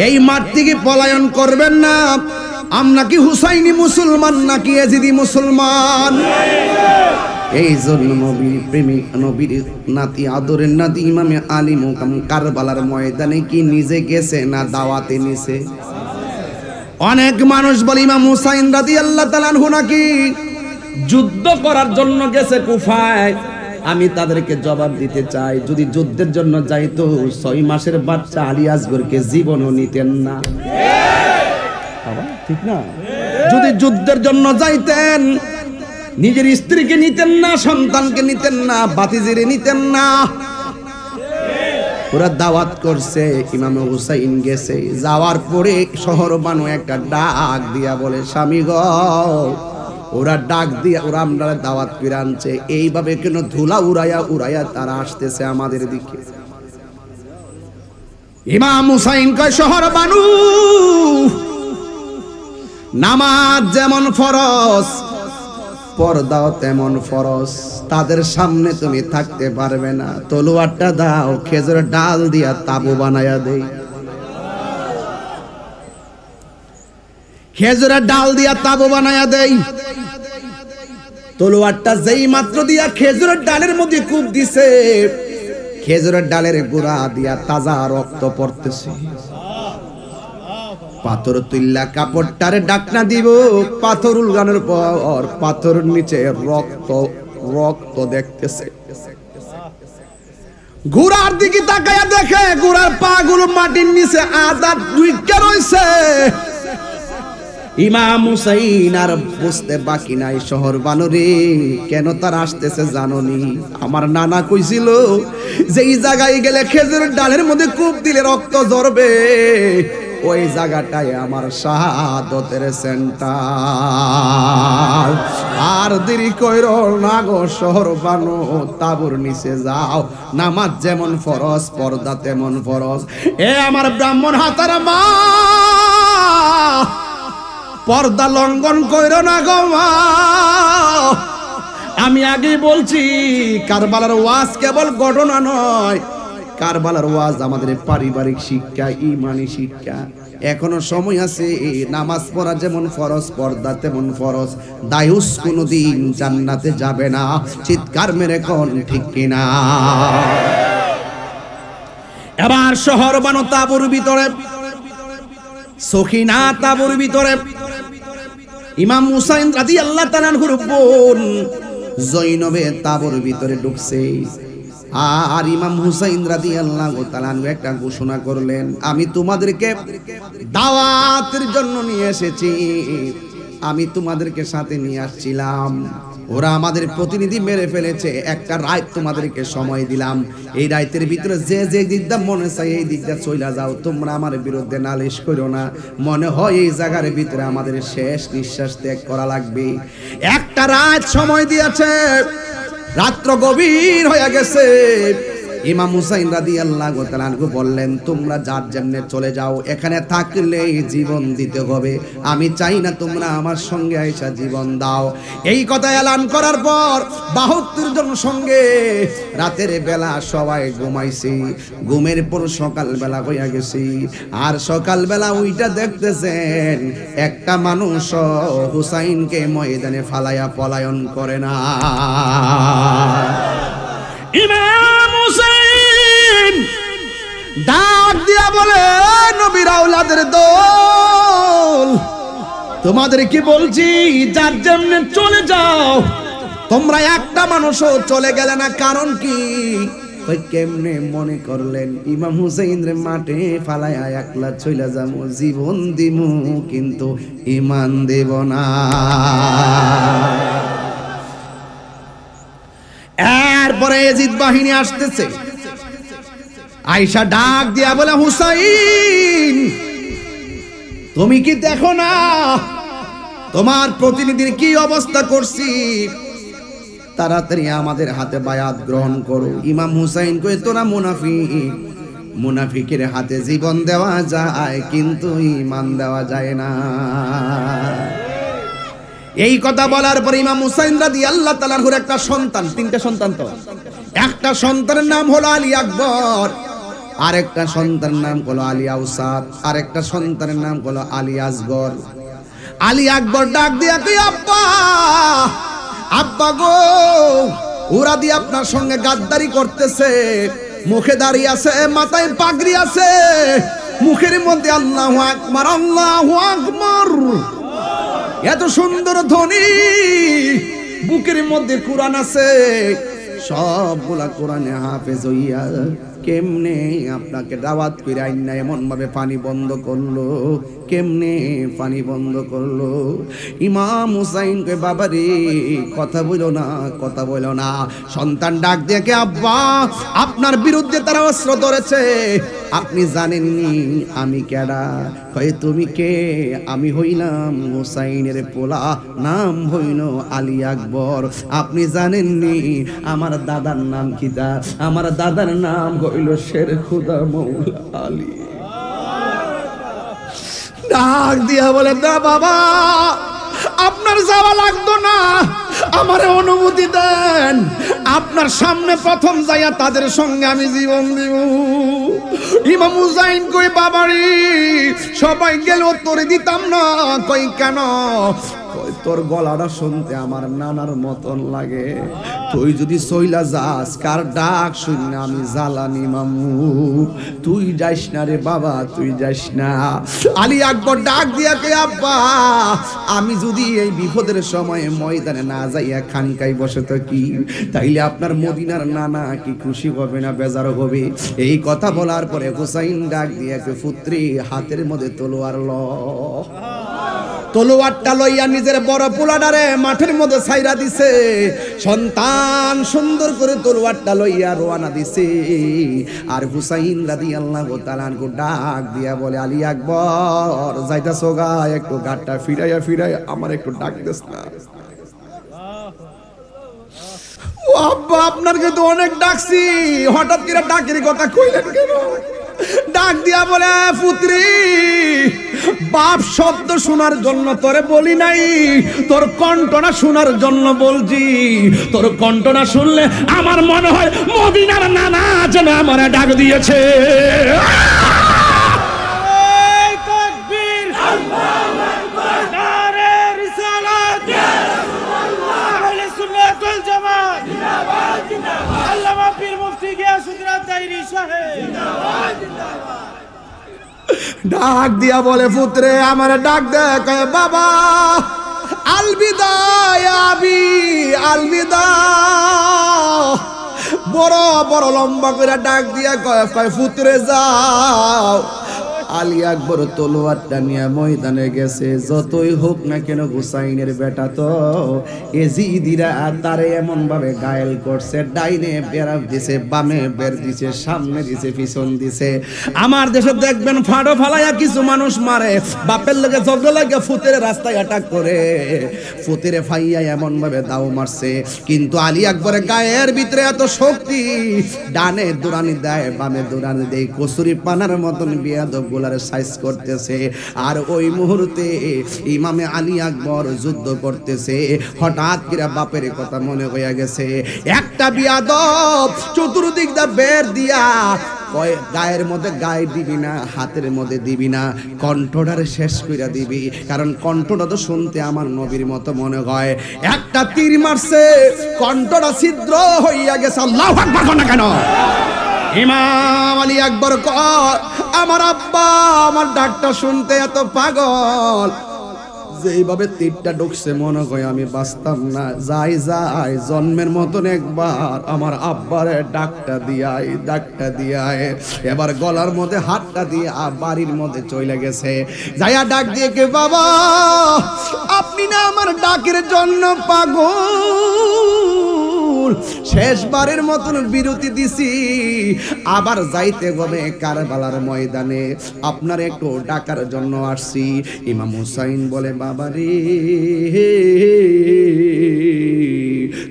Speaker 1: এই মাঠ থেকে পলায়ন করবেন না। আমরা কি হুসাইনি মুসলমান নাকি এজিদি মুসলমান? এই জন্য নবীর প্রেমিক, নবীর নাতি, আদরের নাতি ইমামে আলী মুকাম কারবালার ময়দানে কি নিজে গেছে না দাওয়াতে নিছে? অনেক মানুষ বলে ইমাম হুসাইন রাদিয়াল্লাহু তাআলা আনহু নাকি যুদ্ধ করার জন্য গেছে কুফায়। আমি তাদেরকে জবাব দিতে চাই, যদি যুদ্ধের জন্য যাইতো 6 মাসের বাচ্চা আলী আসগরকে জীবনও নিতেন না। ঠিক না? যদি যুদ্ধের জন্য যাইতেন নিজের স্ত্রীকে নিতেন না, সন্তানকে নিতেন না, বাতিজিরে নিতেন না। ওরা দাওয়াত করছে, ইমাম হুসাইন গেছে, যাওয়ার পরে শহর বানু একটা ডাক দিয়া বলে স্বামী গো, ওরা ডাক দিয়া ওরা আমরা দাওয়াত করে আনছে, এইভাবে কেন ধুলা উড়াইয়া উড়াইয়া তারা আসতেছে আমাদের দিকে। ইমাম হুসাইন কয় শহর বানু, নামাজ যেমন ফরজ পর্দাও তেমন ফরজ, তাদের সামনে তুমি থাকতে পারবে না, তলোয়ারটা দাও, খেজুরের ডাল দিয়া তাবু বানায়া দেই। খেজুরের ডাল দিয়া তাবু বানায়া দেই। তলোয়ারটা যেই মাত্র দিয়া খেজুরের ডালের মধ্যে কূপ দিছে, খেজুরের ডালের গোড়া দিয়া তাজা রক্ত পড়তেছে। পাথর তুল্লা কাপড়টারে ডাকনা দিব, পাথর উলগানোর পর পাথর নিচে রক্ত রক্ত দেখতেছে। ঘোড়ার দিকে তাকায়া দেখে ঘোড়ার পা গুলো মাটির নিচে আজাদ ঢুইকা রইছে। ইমাম হুসাইন আর বুঝতে বাকি নাই, শহর বানরে কেন তার আসতেছে জানোনি? আমার নানা কইছিল যে এই জায়গায় গেলে খেজুরের ডালের মধ্যে কূপ দিলে রক্ত ঝরবে, ওই জায়গাটায় আমার শাহাদতের সেন্টার। আর দেরি কইরো না গো শহর বানো, তাবুর নিচে যাও, নামাজ যেমন ফরজ পর্দা তেমন ফরজ। এ আমার ব্রাহ্মণ হাতার মা, পর্দা লঙ্ঘন কইরো না গো মা। আমি আগেই বলছি কারবালার ওয়াজ কেবল ঘটনা নয়, কারবালার ওয়াজ আমাদের পারিবারিক শিক্ষা, ইমানি শিক্ষা। এখনো সময় আছে, নামাজ পড়া যেমন ফরজ পর্দা তেমন ফরজ। দায়ুস কোনোদিন জান্নাতে যাবে না, চিৎকার মেরে কোন ঠিক কিনা? এবার শহর বানো তাবুর ভিতরে, সখিনা তাবুর ভিতরে ইমাম হুসাইন রাদিয়াল্লাহু তাআলা আনহুর বোন জৈনবে তাবুর ভিতরে ঢুকছে। আর ইমাম হুসাইন রাদিয়াল্লাহু তাআলা আনহু একটা ঘোষণা করলেন, আমি তোমাদেরকে দাওয়াতের জন্য নিয়ে এসেছি, আমি তোমাদেরকে সাথে নিয়ে আসছিলাম, ওরা আমাদের প্রতিনিধি মেরে ফেলেছে, একটা রাত তোমাদেরকে সময় দিলাম, এই রাতের ভিতরে যে যে দিকটা মনে চাই এই দিকটা চইলা যাও, তোমরা আমার বিরুদ্ধে নালিশ করো না। মনে হয় এই জায়গার ভিতরে আমাদের শেষ নিঃশ্বাস ত্যাগ করা লাগবে। একটা রাত সময় দিয়েছে, রাত্র গভীর হয়ে গেছে। ইমাম হুসাইন রাদিয়াল্লাহু তাআলা আনহু বললেন, তোমরা যার যেমনে চলে যাও, এখানে থাকলে জীবন দিতে হবে, আমি চাই না তোমরা আমার সঙ্গে আইসা জীবন দাও। এই কথা এলান করার পর ৭২ জন সঙ্গে রাতের বেলা সবাই ঘুমাইছি, ঘুমের পর সকাল বেলা হইয়া গেছি। আর সকাল বেলা ওইটা দেখতেছেন একটা মানুষ হুসাইনকে ময়দানে ফালাইয়া পলায়ন করে না। ইমাম হুসাইন ডাক দিয়া বলে, নবীর আওলাদের দল, তোমাদের কি বলছি যার যেমনে চলে যাও, তোমরা একটা মানুষও চলে গেলে না, কারণ কি? ওই কেমনে মনে করলেন ইমাম হুসাইন রে মাঠে ফালায়া একলা চলে যাবো, জীবন দিমু কিন্তু ইমান দেব না। এরপরে ইয়াজিদ বাহিনী আসতেছে, আয়েশা ডাক দিয়া বলে, হুসাইন তুমি কি দেখো না তোমার প্রতিনিধির কি অবস্থা করছি, তাড়াতাড়ি আমাদের হাতে বায়াত গ্রহণ করো। ইমাম হুসাইন কই, তোরা মুনাফিক, মুনাফিকের হাতে জীবন দেওয়া যায় কিন্তু ঈমান দেওয়া যায় না। এই কথা বলার পর ইমাম হুসাইন রাদিয়াল্লাহু তাআলা আনহুর একটা সন্তান, তিনটা সন্তান, তো একটা সন্তানের নাম হলো আলী আকবর, আরেকটা সন্তানের নাম হলো আলী আউসাদ, আরেকটা সন্তানের নাম হলো আলী আসগর। আলী আকবর ডাক দিয়া কই, আব্বা আব্বা গো, ওরা দিয়ে আপনার সঙ্গে গাদ্দারি করতেছে, মুখে দাঁড়িয়ে আছে, মাথায় পাগড়ি আছে, মুখের মধ্যে আল্লাহু আকবার আল্লাহু আকবার, এত সুন্দর ধ্বনি, বুকের মধ্যে কোরআন আছে, সবগুলা কোরআনে হাফেজ হইয়া কেমনে আপনাকে দাওয়াত করে আইনা এমন ভাবে পানি বন্ধ করলো, কেমনে পানি বন্ধ করলো? ইমাম হুসাইন কে বাবা রে কথা বলো না, কথা বলো না। সন্তান ডাক দেখে, আব্বা আপনার বিরুদ্ধে তারা অস্ত্র ধরেছে, আপনি জানেননি আমি কেডা? কয় তুমি কে? আমি হইলাম হুসাইনের পোলা, নাম হইল আলী আকবর। আপনি জানেননি আমার দাদার নাম কিতা? আমার দাদার নাম হইল হইল শের খুদা মৌলা আলী। ডাক দিয়া বলে, না বাবা আপনার যাওয়া লাগতো না, আমারে অনুমতি দেন, আপনার সামনে প্রথম যাইয়া তাদের সঙ্গে আমি জীবন দিব। ইমাম হুসাইন কই, বাবারি সবাই গেল তোরে দিতাম না। কই কেন? কই তোর গলাটা শুনতে আমার নানার মতন লাগে, তুই যদি সইলা যাস কার ডাক শুন আমি জ্বালানি মামু, তুই যাইস না রে বাবা, তুই যাইস না। আলী আকবর ডাক দিয়া কে, আব্বা আমি যদি এই বিপদের সময় ময়দানে না যাইয়া খানকাই বসে থাকি তাইলে আপনার মদিনার নানা কি খুশি হবে না বেজার হবে? এই কথা বলার পরে হুসাইন ডাক দিয়া কে, পুত্রী হাতের মধ্যে তলোয়ার ল। তলোয়ারটা লইয়া নিজের বড় পোলাডারে মাঠের মধ্যে ছাইরা দিছে। সন্তান সুন্দর করে তলোয়ারটা লইয়া রওনা দিছে। আর হুসাইন রাদিয়াল্লাহু তাআলা আনহু ডাক দিয়া বলে, আলী আকবর যাইতাছো গা, একটু গাটটা ফিরাইয়া ফিরাইয়া আমার একটু ডাক দেস না। ও আব্বা আপনাকে তো অনেক ডাকছি, হঠাৎ করে ডাকের কথা কইলেন কেন? ডাক দিয়া বলে, পুত্রী বাপ শব্দ শোনার জন্য তোরে বলি নাই, তোর কণ্ঠনা শোনার জন্য বলছি। তোর কণ্ঠনা শুনলে আমার মনে হয় মদিনার নানা যেন আমারে ডাক দিয়েছে। ডাক দিয়া বলে, পুত্রে আমার ডাক দেখ বাবা, আলবিদা আবি আলবিদা। বড় বড় লম্বা করে ডাক দিয়া কয়, পুত্রে যাও। আলী আকবর তলোয়ারটা নিয়ে ময়দানে গেছে। যতই হোক না কেন হুসাইনের বেটা তো, এজিদিরা তারে এমন ভাবে ঘায়েল করছে, ডাইনে বেড়া দিছে, বামে বের দিছে, সামনে দিছে, পিছন দিছে। আমার দেশে দেখবেন ফাড়ো ফালাইয়া কিছু মানুষ মারে, বাপের লগে ঝগড়া লাগে ফুতের রাস্তায় অ্যাটাক করে, ফুতেরে ফাইয়া এমন ভাবে দাও মারছে। কিন্তু আলী আকবরের গায়ের ভিতরে এত শক্তি, ডানে দৌড়ানি দেয়, বামে দৌড়ানি দেয়, কসুরি পানার মতন বিয়াদব গুলারে সাইজ করতেছে। আর ওই মুহূর্তে ইমামে আলী আকবর যুদ্ধ করতেছে। হঠাৎ করে বাপের কথা মনে হয়ে গেছে। একটা বিয়াদব চতুর্দিক দা বের দিয়া কয়, গায়ের মধ্যে গায়ে দিবি না, হাতের মধ্যে দিবি না, কণ্ঠটারে শেষ কইরা দিবি, কারণ কণ্ঠটা তো শুনতে আমার নবীর মতো মনে হয়। একটা তীর মারছে, কণ্ঠটা ছিদ্র হইয়া গেছে। আল্লাহু আকবার কোন কেন? ইমাম আলী আকবর কয়, আমার আব্বা আমার ডাকটা শুনতে এত পাগল, যেইভাবে তীরটা ঢুকছে মনে হয় আমি বাঁচতাম না। যাই যাই জন্মের মতন একবার আমার আব্বারে ডাকটা দিয়াই, ডাকটা দিয়াই। এবার গলার মধ্যে হাতটা দিয়ে বাড়ির মধ্যে চলে গেছে। যাইয়া ডাক দিয়ে কে, বাবা আপনি না আমার ডাকের জন্য পাগল, শেষবারের মতন বিরতি দিছি, আবার যাইতে হবে কারবালার ময়দানে, আপনার একটু ডাকার জন্য আসছি। ইমাম হুসাইন বলে, বাবা রে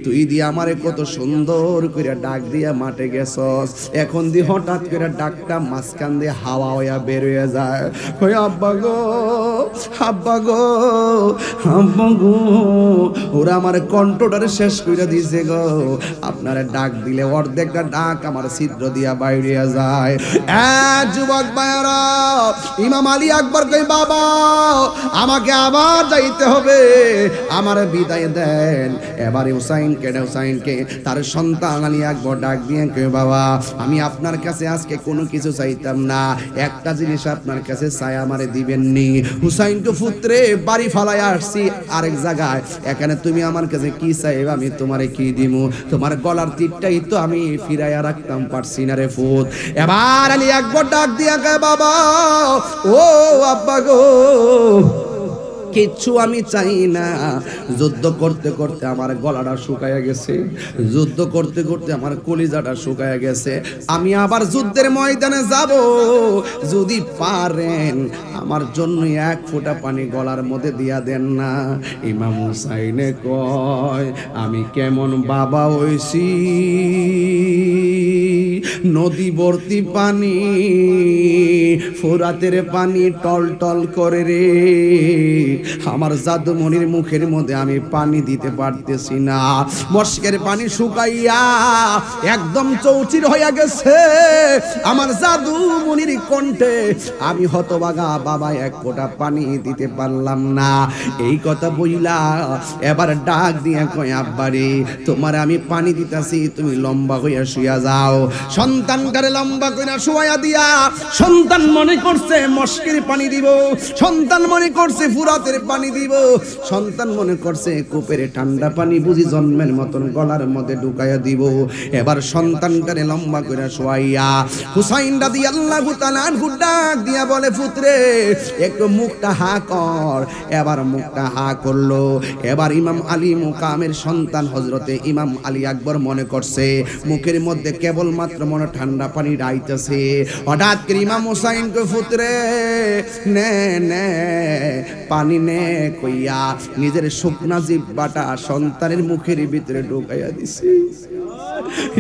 Speaker 1: তুই দিয়ে আমারে কত সুন্দর করে ডাক দিয়া মাঠে গেছস, এখন দি হঠাৎ করে ডাকটা মাঝখান দিয়ে হাওয়া হইয়া বের হয়ে যায়। কই আব্বা গো, আব্বা গো, আব্বা গো, ওরা আমার কণ্ঠটারে শেষ করে দিয়েছে গো, আপনারে ডাক দিলে অর্ধেকটা ডাক আমার ছিদ্র দিয়া বাইরে যায়। যুবক ভাইরা, ইমাম আলী আকবর কই, বাবা আমাকে আবার যাইতে হবে, আমারে বিদায় দেন। এবারে হুসাইনকে তার সন্তান আলী আকবর ডাক দিয়ে কে, বাবা আমি আপনার কাছে আজকে কোনো কিছু চাইতাম না, একটা জিনিস আপনার কাছে চাই, আমারে দিবেননি। হুসাইন তো পুত্রে বাড়ি ফালাই আসছি আরেক জায়গায়, এখানে তুমি আমার কাছে কি চাইবে, আমি তোমারে কি দিমু? তোমার গলার তীরটাই তো আমি ফিরাইয়া রাখতাম পারছি না রে ফুত। এবার আলী আকবর ডাক দিয়া কে, বাবা ও আব্বা গো, কিচ্ছু আমি চাই না। যুদ্ধ করতে করতে আমার গলাটা শুকায়া গেছে, যুদ্ধ করতে করতে আমার কলিজাটা শুকায়া গেছে, আমি আবার যুদ্ধের ময়দানে যাব, যদি পারেন আমার জন্য এক ফোঁটা পানি গলার মধ্যে দিয়া দেন না। ইমাম হুসাইনে কয়, আমি কেমন বাবা হইছি, নদী ভর্তি পানি, ফোরাতের পানি টল টল করে রে। আমার জাদুমণির মুখের মধ্যে আমি পানি দিতে পারতেছি না, মস্কের পানি শুকাইয়া একদম চৌচির হইয়া গেছে। আমার জাদুমণির কণ্ঠে আমি হতভাগা বাবা এক ফোঁটা পানি দিতে পারলাম না। এই কথা বইলা এবার ডাক দিয়া কয়, আব্বারে তোমার আমি পানি দিতাছি, তুমি লম্বা হইয়া শুয়া যাও। সন্তানটারে লম্বা কইরা শুয়া দিয়া সন্তান মনে করছে মস্কের পানি দিব, সন্তান মনে করছে ফুরাতের পানি দিব, সন্তান মনে করছে কূপের ঠান্ডা পানি বুঝি জন্মের মতন গলার মধ্যে ঢুকাইয়া দিব। এবার সন্তানটারে লম্বা কইরা শুয়াইয়া হুসাইন রাদিয়াল্লাহু তাআলা আনহু ডাক দিয়া বলে, পুত্রে একটু মুখটা হা কর। এবার মুখটা হা করলো। এবার ইমাম আলী মুকামের সন্তান হযরতে ইমাম আলী আকবর মনে করছে মুখের মধ্যে কেবলমাত্র মনে ঠান্ডা পানি রাইতেছে। হঠাৎ করে ইমাম হুসাইন কই, পুত্রে নে নে পানি নে কইয়া নিজের শুকনা জিহ্বাটা সন্তানের মুখের ভিতরে ঢুকাইয়া দিছে।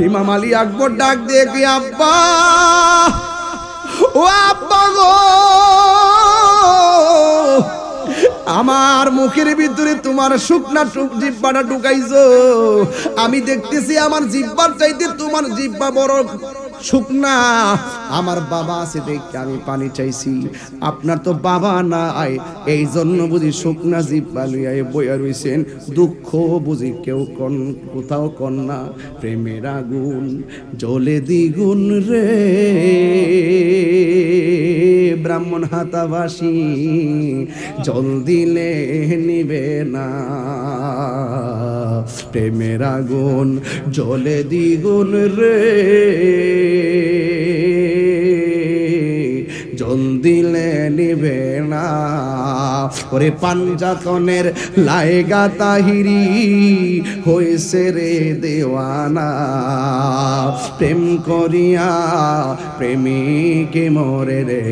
Speaker 1: ইমাম আলী আকবর ডাক দিয়ে কি, আব্বা ও আব্বা গো, আমার মুখের ভিতরে তোমার শুকনা জিহ্বাটা ঢুকাইছো। আমি দেখতেছি আমার জিহ্বার চাইতে তোমার জিহ্বা বড় শুকনা। আমার বাবা আছে দেখে আমি পানি চাইছি, আপনার তো বাবা নাই, এই জন্য বুঝি শুকনা জিহ্বা লইয়া বইয়া রইছেন। দুঃখ বুঝি কেউ কোথাও কন না, প্রেমের আগুন জ্বলে দ্বিগুণ রে। ব্রাহ্মণ হাতাবাসী জল দিলে নিবে না, প্রেমের আগুন জ্বলে দ্বিগুণ রে, জল দিলে নিবে না। ওরে পাঞ্জাতনের লায়গা তাহিরি হয়েছে রে দেওয়ানা, প্রেম করিয়া প্রেমিকে মরে রে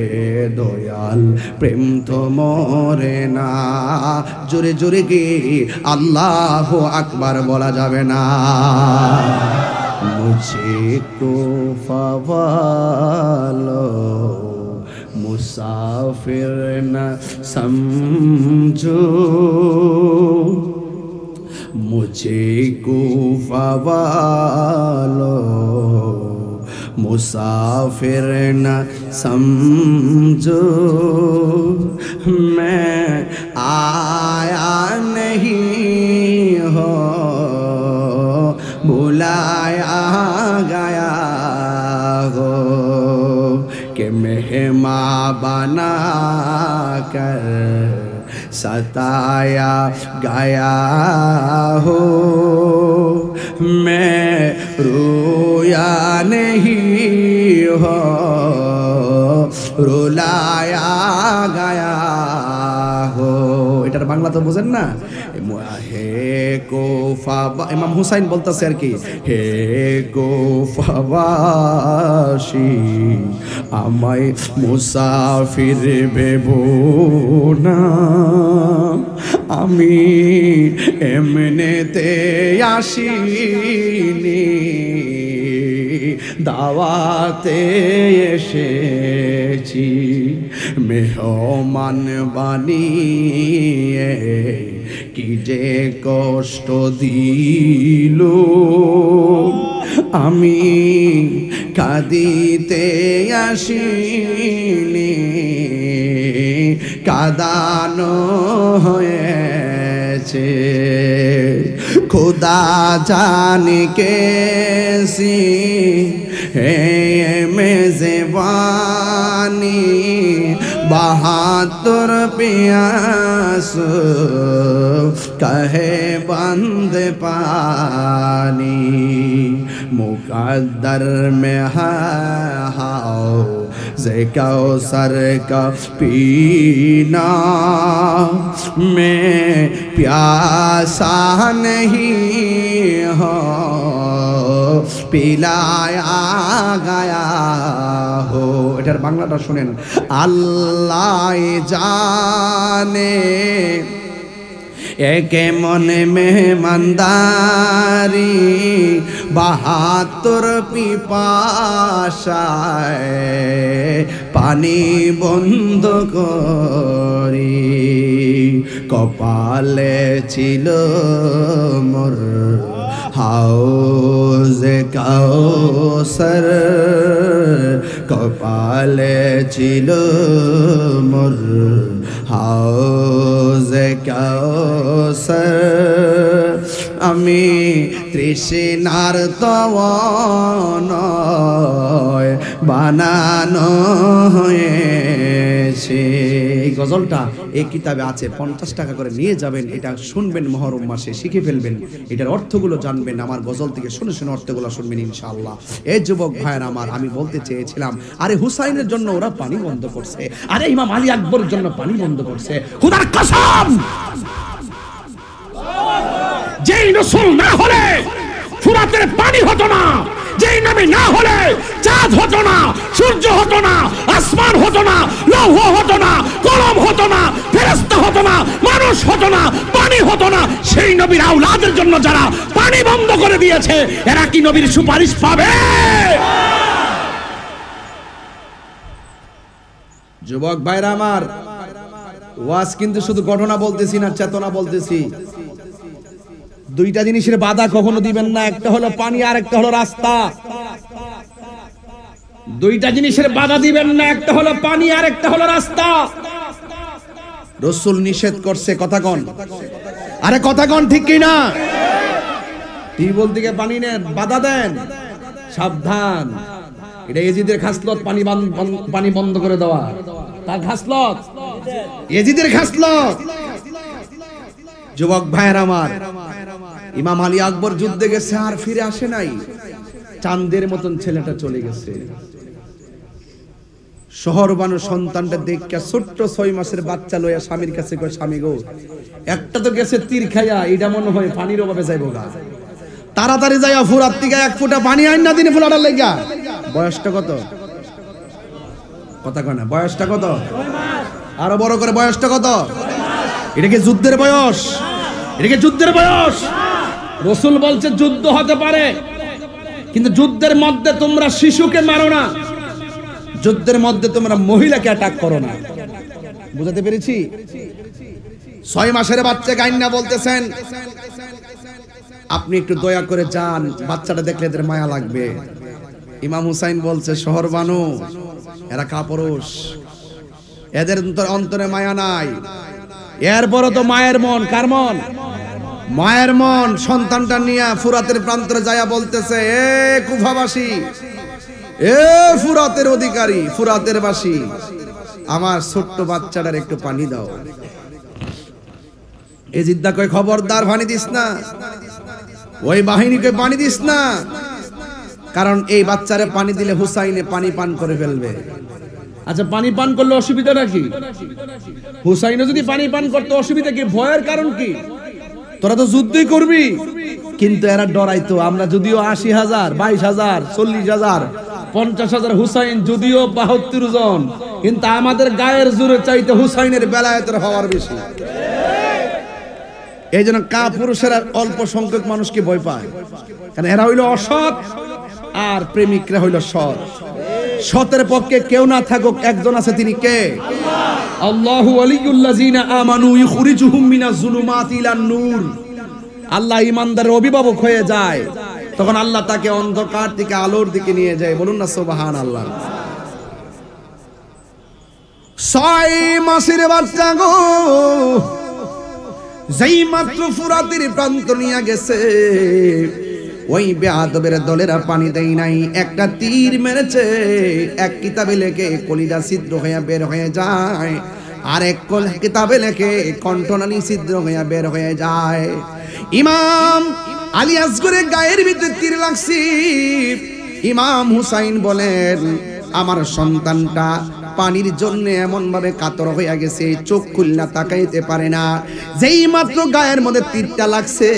Speaker 1: দয়াল, প্রেম তো মরে না। জোরে জোরে গে আল্লাহু আকবার বলা যাবে না। মুঝে কো ফাওয়ালো मुसाफिर न समझो, मुझे कुफा वालो मुसाफिर न समझो, मैं आया नहीं हो बुलाया गया हो, कि मेहमां बना कर सताया गया हो। मैं रोया नहीं हो रुलाया गया हो। এটার বাংলা তো বুঝেন না। হে কোফা, ইমাম হুসাইন বলতেছে আর কি, হে কোফাবাসী আমায় মুসাফির ভেবো না, আমি এমনেতে আসিনি, দাওয়াতে এসেছি, মেহমান বানিয়ে কি যে কষ্ট দিল, আমি কাঁদিতে আসিনি, কাঁদানো হয়েছে। खुदा जाने कैसी है मेज़बानी, बहादुर प्यास कहे बंद पानी, मुकद्दर में है हाओ से कौसर का पीना, मैं प्यासा नहीं हो पिलाया गया हो। এটার বাংলাটা শুনেন। আল্লাহ জানে একে মনে মেহমানদারি 72 পিপাসায় পানি বন্ধ করি কপালে ছিল মোর হাউজে কাউসার কপালে ছিল মোর হাউজে কাউসার আমি তৃষ্ণার তওয়ানয় বানানো হয়েছে। এই গজলটা এই কিতাবে আছে, 50 টাকা করে নিয়ে যাবেন, এটা শুনবেন, মহরম মাসে শিখে ফেলবেন, এটার অর্থগুলো জানবেন, আমার গজল থেকে শুনে শুনে অর্থগুলো শুনবেন ইনশাআল্লাহ। এই যুবক ভাইয়ের আমার, আমি বলতে চেয়েছিলাম, আরে হুসাইনের জন্য ওরা পানি বন্ধ করছে, আরে ইমাম আলী আকবরের জন্য পানি বন্ধ করছে। খোদার কসম, যেই রাসূল না হলে ফুরাতের পানি হতো না, যেই নবী না হলে চাঁদ হতো না, সূর্য হতো না, আসমান হতো না, লৌহ হতো না, কলম হতো না, ফেরেশতা হতো না, মানুষ হতো না, পানি হতো না। সেই নবীর আওলাদের জন্য যারা পানি বন্ধ করে দিয়েছে, এরা কি নবীর সুপারিশ পাবে? যুবক ভাইরা আমার, ওয়াজ কিন্তু শুধু ঘটনা বলতেছি না, চেতনা বলতেছি। দুইটা জিনিসের বাধা কখনো দিবেন না, একটা হলো পানি আর একটা হলো রাস্তা। দুইটা জিনিসের বাধা দিবেন না, একটা হলো পানি আর একটা হলো রাস্তা। রাসূল নিষেধ করছে, কথা কোন, আরে কথা কোন, ঠিক কি না? টিউবওয়েল থেকে পানি নেন, বাধা দেন, সাবধান। এটা ইয়েজিদের খাসলত, পানি বন্ধ করে দেওয়া। তার খাসলত, ইয়েজিদের খাসলত। যুবক ভাইয়ের আমার, ইমাম আলী আকবর যুদ্ধে গেছে, আর ফিরে আসে নাই। চাঁদের মতন ছেলেটা চলে গেছে। শহর বানু সন্তানটা দেখা ছোট্ট 6 মাসের বাচ্চা লইয়া স্বামীর কাছে কয়, স্বামী গো, একটা তো গেছে তীর খাইয়া, এটা মনে হয় পানির অভাবে যাইব গা, তাড়াতাড়ি যাইয়া ফুরাত থেকে 1 ফোঁটা পানি আইন না দিনে ফুলাটার লাগা। বয়সটা কত, কথা কয় না, বয়সটা কত? আরো বড় করে, বয়সটা কত? এটা কি যুদ্ধের বয়স? এটা কি যুদ্ধের বয়স? রাসূল বলছে যুদ্ধ হতে পারে, কিন্তু যুদ্ধের মধ্যে তোমরা শিশুকে মারো না, যুদ্ধের মধ্যে তোমরা মহিলাকে অ্যাটাক করো না। বুঝাতে পেরেছি? 6 মাসের বাচ্চা গাইন্না বলতেছেন, আপনি একটু দয়া করে যান, বাচ্চাটা দেখলে এদের মায়া লাগবে। ইমাম হুসাইন বলছে, শহর বানু, এরা কাপুরুষ, এদের অন্তরে মায়া নাই। এরপরও তো মায়ের মন, কার মন? মায়ের মন। সন্তানটা নিয়ে ফুরাতের প্রান্তরে যায়া বলতেছে, এ কুফাবাসী, এ ফুরাতের অধিকারী, ফুরাতের বাসী, আমার ছোট্ট বাচ্চাটার একটু পানি দাও। এ জিদ্দা কয়, খবরদার পানি দিস না, ওই বাহিনীকে পানি দিস না, কারণ এই বাচ্চারে পানি দিলে হুসাইনে পানি পান করে ফেলবে। আচ্ছা, পানি পান করলে অসুবিধাটা কি? হুসাইনও যদি পানি পান করতে অসুবিধা কি? ভয়ের কারণ কি? তোরা তো যুদ্ধই করবি। কিন্তু এরা ডরাইতো, আমরা যদিও 80,000, 22,000, 40,000, 50,000 হুসাইন যদিও 72 জন, কিন্তু আমাদের গায়ের জোরে চাইতে হুসাইনের বেলায়েতের হওয়ার বেশি। এই জন্য কাপুরুষেরা অল্প সংখ্যক মানুষকে ভয় পায়, কারণ এরা হইল অসৎ আর প্রেমিকরা হইল সৎ। সতের পক্ষে কেউ না থাকুক, একজন আছে, তিনি কে? আল্লাহু ওয়ালিউল্লাযিনা আমানু ইখরিজুহুম মিনাজ যুলুমাতি ইলান নূর। আল্লাহ ঈমানদারের অভিভাবক হয়ে যায়, তখন আল্লাহ তাকে অন্ধকার থেকে আলোর দিকে নিয়ে যায়। বলুন না সুবহানাল্লাহ। 6 মাসের বাচ্চা গো, যেই মাত্র ফুরাতের প্রান্ত নিয়ে গেছে, ওই বেয়াদবের দলেরা পানি দেয় নাই, একটা তীর মেরেছে, এক কিতাবে লেখে কলিজা ছিদ্র হয়ে বের হয়ে যায়, আর এক কিতাবে লেখে কণ্ঠনালী ছিদ্র হয়ে বের হয়ে যায়। ইমাম আলী আসগরের গায়ের ভিতরে তীর লাগছে। ইমাম হুসাইন বলেন, আমার সন্তানটা পানির জন্য এমন ভাবে কাতর হয়ে গেছে, চোখ খুলনা তাকাইতে পারে না। যেই মাত্র গায়ের মধ্যে তীরটা লাগছে,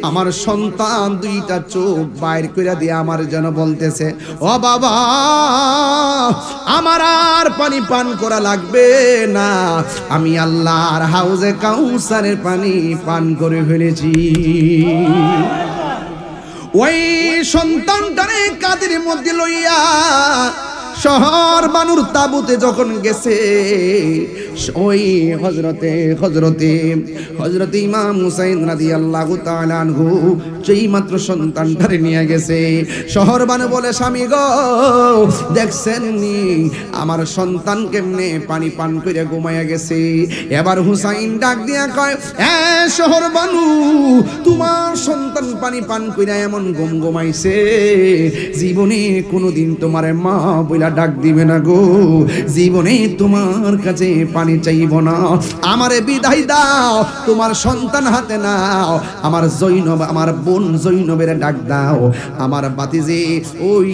Speaker 1: আমার সন্তান দুইটা চোখ বাইর করে দিয়ে আমার যেন বলতেছে, ও বাবা আমার আর পানি পান করা লাগবে না, আমি আল্লাহর হাউজে কাউসারের পানি পান করে ফেলেছি। ওই সন্তানটারে কাঁধের মধ্যে লইয়া শহর বানুর তাবুতে যখন গেছে, ওই হযরতে ইমাম হুসাইন রাদিয়াল্লাহু তাআলা আনহু যেই মাত্র সন্তানটারে নিয়ে গেছে, শহর বানু বলে, স্বামী গো দেখছেন নি আমার সন্তান কেমনে পানি পান করে ঘুমায়া গেছে। এবার হুসাইন ডাক দিয়া কয়, শহর বানু তোমার সন্তান পানি পান করে এমন ঘুমাইছে, জীবনে কোনোদিন তোমার মা বইলা ডাক দিবে না গো, জীবনে তোমার কাছে পানি চাইব না, আমারে বিদায় দাও, তোমার সন্তান হাতে নাও, আমার জৈনব আমার বোন জৈনবের ডাক দাও, আমার বাতিজি ওই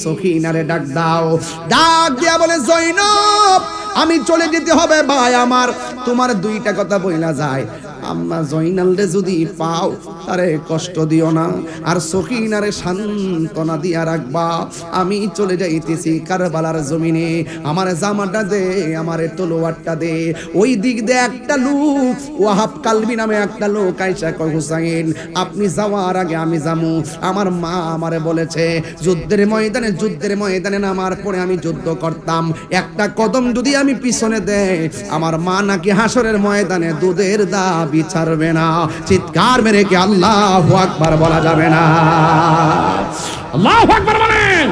Speaker 1: সখিনারে ডাক দাও। ডাক দিয়া বলে, জৈনব আমি চলে যেতে হবে ভাই আমার, তোমার দুইটা কথা বইলা যায়, আম্মা জয়নালরে যদি পাও তারে কষ্ট দিও না, আর সখিনারে সান্ত্বনা দিয়া রাখবা, আমি চলে যাইতেছি কারবালার জমিনে, আমার জামাটা দে, আমারে তলোয়ারটা দে। ওই দিক দিয়ে একটা লোক ওয়াহাব কালবি নামে একটা লোক আইসা কয়, হুসাইন আপনি যাওয়ার আগে আমি যামু, আমার মা আমারে বলেছে যুদ্ধের ময়দানে নামার পরে আমি যুদ্ধ করতাম, একটা কদম যদি আমি পিছনে দেই আমার মা নাকি হাসরের ময়দানে দুধের দাবি ছাড়বে না। চিৎকার মেরে কি আল্লাহু আকবার বলা যাবে না? আল্লাহু আকবার বলেন।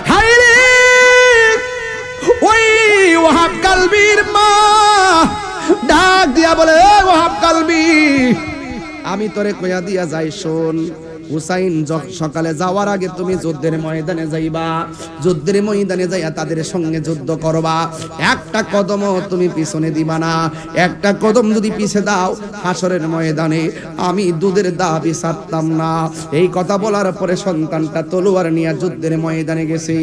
Speaker 1: হায়রে ওই ওয়াহাব কালবির মা ডাক দিয়া বলে, ওয়াহাব কালবি আমি তোরে কইয়া দিয়া যাই, শোন হুসাইন সকালে যাওয়ার আগে তুমি যুদ্ধের ময়দানে যাইবা, যুদ্ধের ময়দানে যাইয়া তাদের সঙ্গে যুদ্ধ করবা, একটা কদমও তুমি পিছনে দিবা না, একটা কদম যদি পিছে দাও হাসরের ময়দানে আমি দুধের দাবি ছাড়তাম না। এই কথা বলার পরে সন্তানটা তলোয়ার নিয়ে যুদ্ধের ময়দানে গেছে,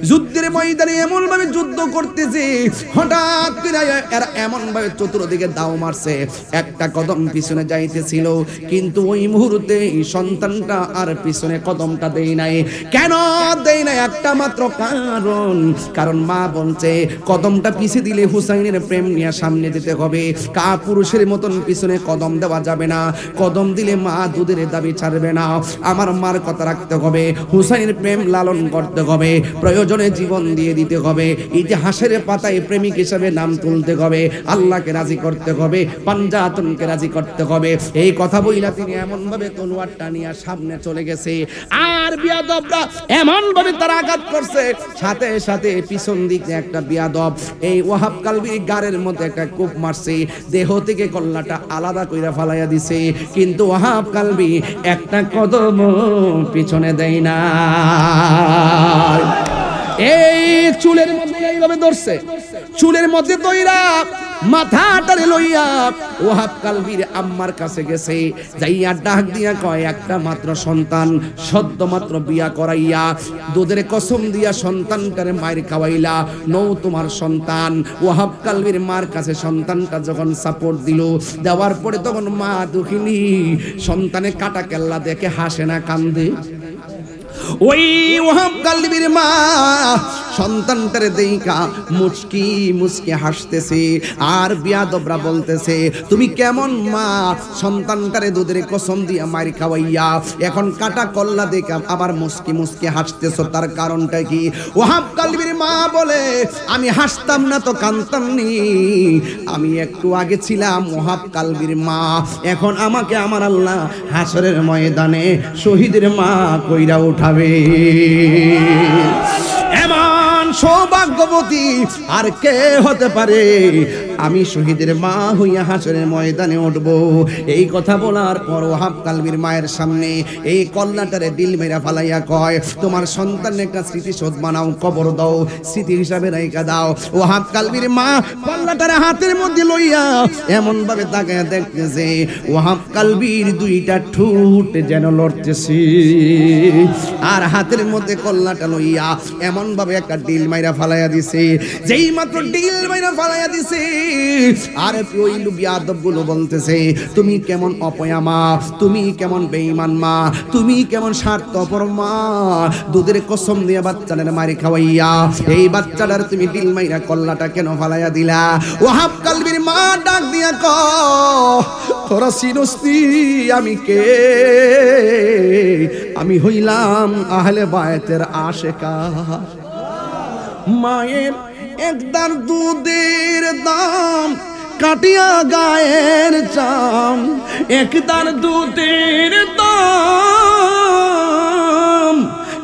Speaker 1: যুদ্ধের ময়দানে এমন ভাবে যুদ্ধ করতেছে, হঠাৎ করে এরা এমন ভাবে চতুর্দিকে দাও মারছে, একটা কদম পিছনে যাইতেছিল, কিন্তু ওই মুহূর্তে সন্তানটা আর পিছনে কদমটা দেই নাই। কেন দেই নাই? একটা মাত্র কারণ মা বলছে কদমটা পিছিয়ে দিলে হুসাইনের প্রেম নিয়ে সামনে যেতে হবে, পুরুষের মতন পিছনে কদম দেওয়া যাবে না, কদম দিলে মা দুধের দাবি ছাড়বে না, আমার মার কথা রাখতে হবে, হুসাইনের প্রেম লালন করতে হবে, প্রয়োজনে জীবন দিয়ে দিতে হবে, ইতিহাসের পাতায় প্রেমিক হিসেবে নাম তুলতে হবে, আল্লাহকে রাজি করতে হবে, পাঞ্জাতনকে রাজি করতে হবে। এই কথা বইলা তিনি এমন ভাবে তলোয়ারটা নিয়ে সামনে চলে গেছে, আর বিয়াদবরা এমন ভাবে তারা আঘাত করছে, সাথে সাথে পিছন দিকে একটা বিয়াদব এই ওয়াহাব কালবির গারের মধ্যে একটা কূপ মারছে, দেহ থেকে কল্লাটা আলাদা কইরা ফালাইয়া দিছে, কিন্তু ওয়াহাব কালবি একটা কদম পিছনে দেয় না। এই চুলের মধ্যে এইভাবে ধরছে, চুলের মধ্যে দইরা মাথাটারে লইয়া ওয়াহাব কালবির আম্মার কাছে গেছে, যাইয়া ডাক দিয়া কয়, একটা মাত্র সন্তান সদ্য মাত্র বিয়া করাইয়া দুধের কসম দিয়া সন্তানটারে মায়ের খাওয়াইলা, নৌ তোমার সন্তান। ওয়াহাব কালবির মার কাছে সন্তানটা যখন সাপোর্ট দিল, দেওয়ার পরে তখন মা দুঃখিনী, সন্তানে কাটা কেল্লা দেখে হাসে না কান্দে। ওই ওয়াহাব কালবির মা সন্তানটারে দেইকা মুচকি মুচকি হাসতেছে, আর বিয়াদবরা বলতেছে তুমি কেমন মা, সন্তানটারে দুধের কসম দিয়া মারি খাওয়াইয়া এখন কাটা কল্লা দেখা আবার মুচকি মুচকি হাসতেছো, তার কারণটা কি? ওয়াহাব কালবির মা বলে, আমি হাসতাম না তো কাঁদতাম নি, আমি একটু আগে ছিলাম ওয়াহাব কালবির মা, এখন আমাকে আমার আল্লাহ হাসরের ময়দানে শহীদের মা কইরা উঠাবে। এমন সৌভাগ্যবতী আর কে হতে পারে? আমি শহীদের মা হইয়া হাসরের ময়দানে উঠব। এই কথা বলার পর ওয়াহাব কালবির মায়ের সামনে এই কল্লাটারে দিল মেরা ফালাইয়া কয়, তোমার সন্তানের একটা স্মৃতিসৌধ বানাও, কবর দাও, স্মৃতি হিসাবে রাইখা দাও। ওয়াহাব কালবির মা কল্লাটারে হাতের মধ্যে লইয়া এমন ভাবে তাকায় দেখতেছে ওয়াহাব কালবির দুইটা ঠোঁট যেন লড়তেছে, আর হাতের মধ্যে কল্লাটা লইয়া এমন ভাবে একটা ডিল মাইরা ফালাইয়া দিছে। যেই মাত্র ডিল মাইরা ফালাইয়া দিছে, আর ওই বিয়াদব গুলো বলতেছে, তুমি কেমন অপয়া মা, তুমি কেমন বেঈমান মা, তুমি কেমন স্বার্থপর মা, দুধের কসম দিয়ে বাচ্চাদের মারি খাওয়াইয়া এই বাচ্চাটার তুমি ডিল মাইরা কল্লাটা কেন ফালাইয়া দিলা? ওয়াহাব কালবির মা ডাক দিয়া কয়, তোরা চিনস্তি আমি কে? আমি হইলাম আহলে বায়তের আশেকা। মায়ের একদার দুধের দাম কাটিয়া গায়ের চাম, একদার দুধের দাম,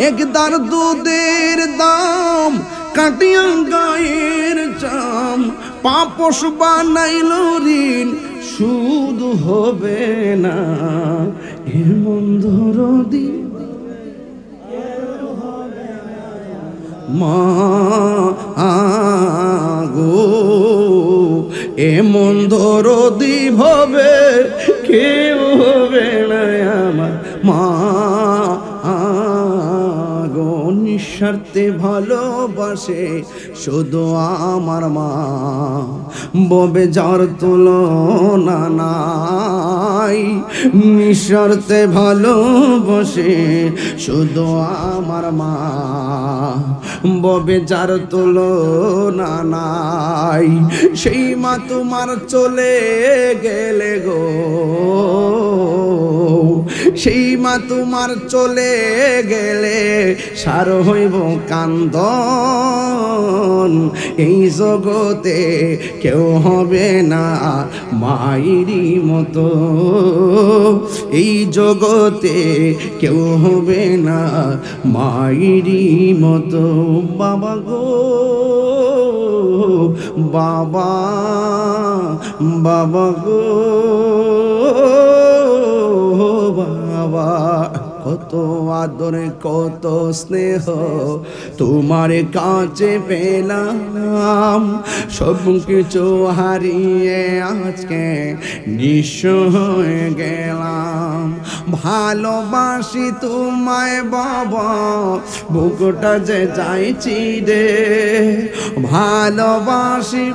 Speaker 1: একদার দুধের দাম কাটিয়া গায়ের চাম, পাপস বানাইল ঋণ সুদ হবে না, এমন ধরদি মা গো, এমন দরদি হবে কেউ হবে না আমার মা গো। নিঃস্বার্থে ভালোবাসে শুধু আমার মা, ববে যার তুলনা নাই। নিঃস্বার্থে ভালোবাসে শুধু আমার মা, ববে যার তুলনা নাই। সেই মা তোমার চলে গেলে গো, সেই মা তোমার চলে গেলে সার হইব কান্দন। এই জগতে কেউ হবে না মায়েরই মতো, এই জগতে কেউ হবে না মায়েরই মতো। বাবা গো বাবা, বাবা গো বাবা, কত আদরে কত স্নেহ তোমার কাছে পেলাম, সব কিছু হারিয়ে আজকে নিঃস্ব হয়ে গেলাম। ভালোবাসি তোমায় বাবা, বুকটা যে চাইছি রে, ভালোবাসি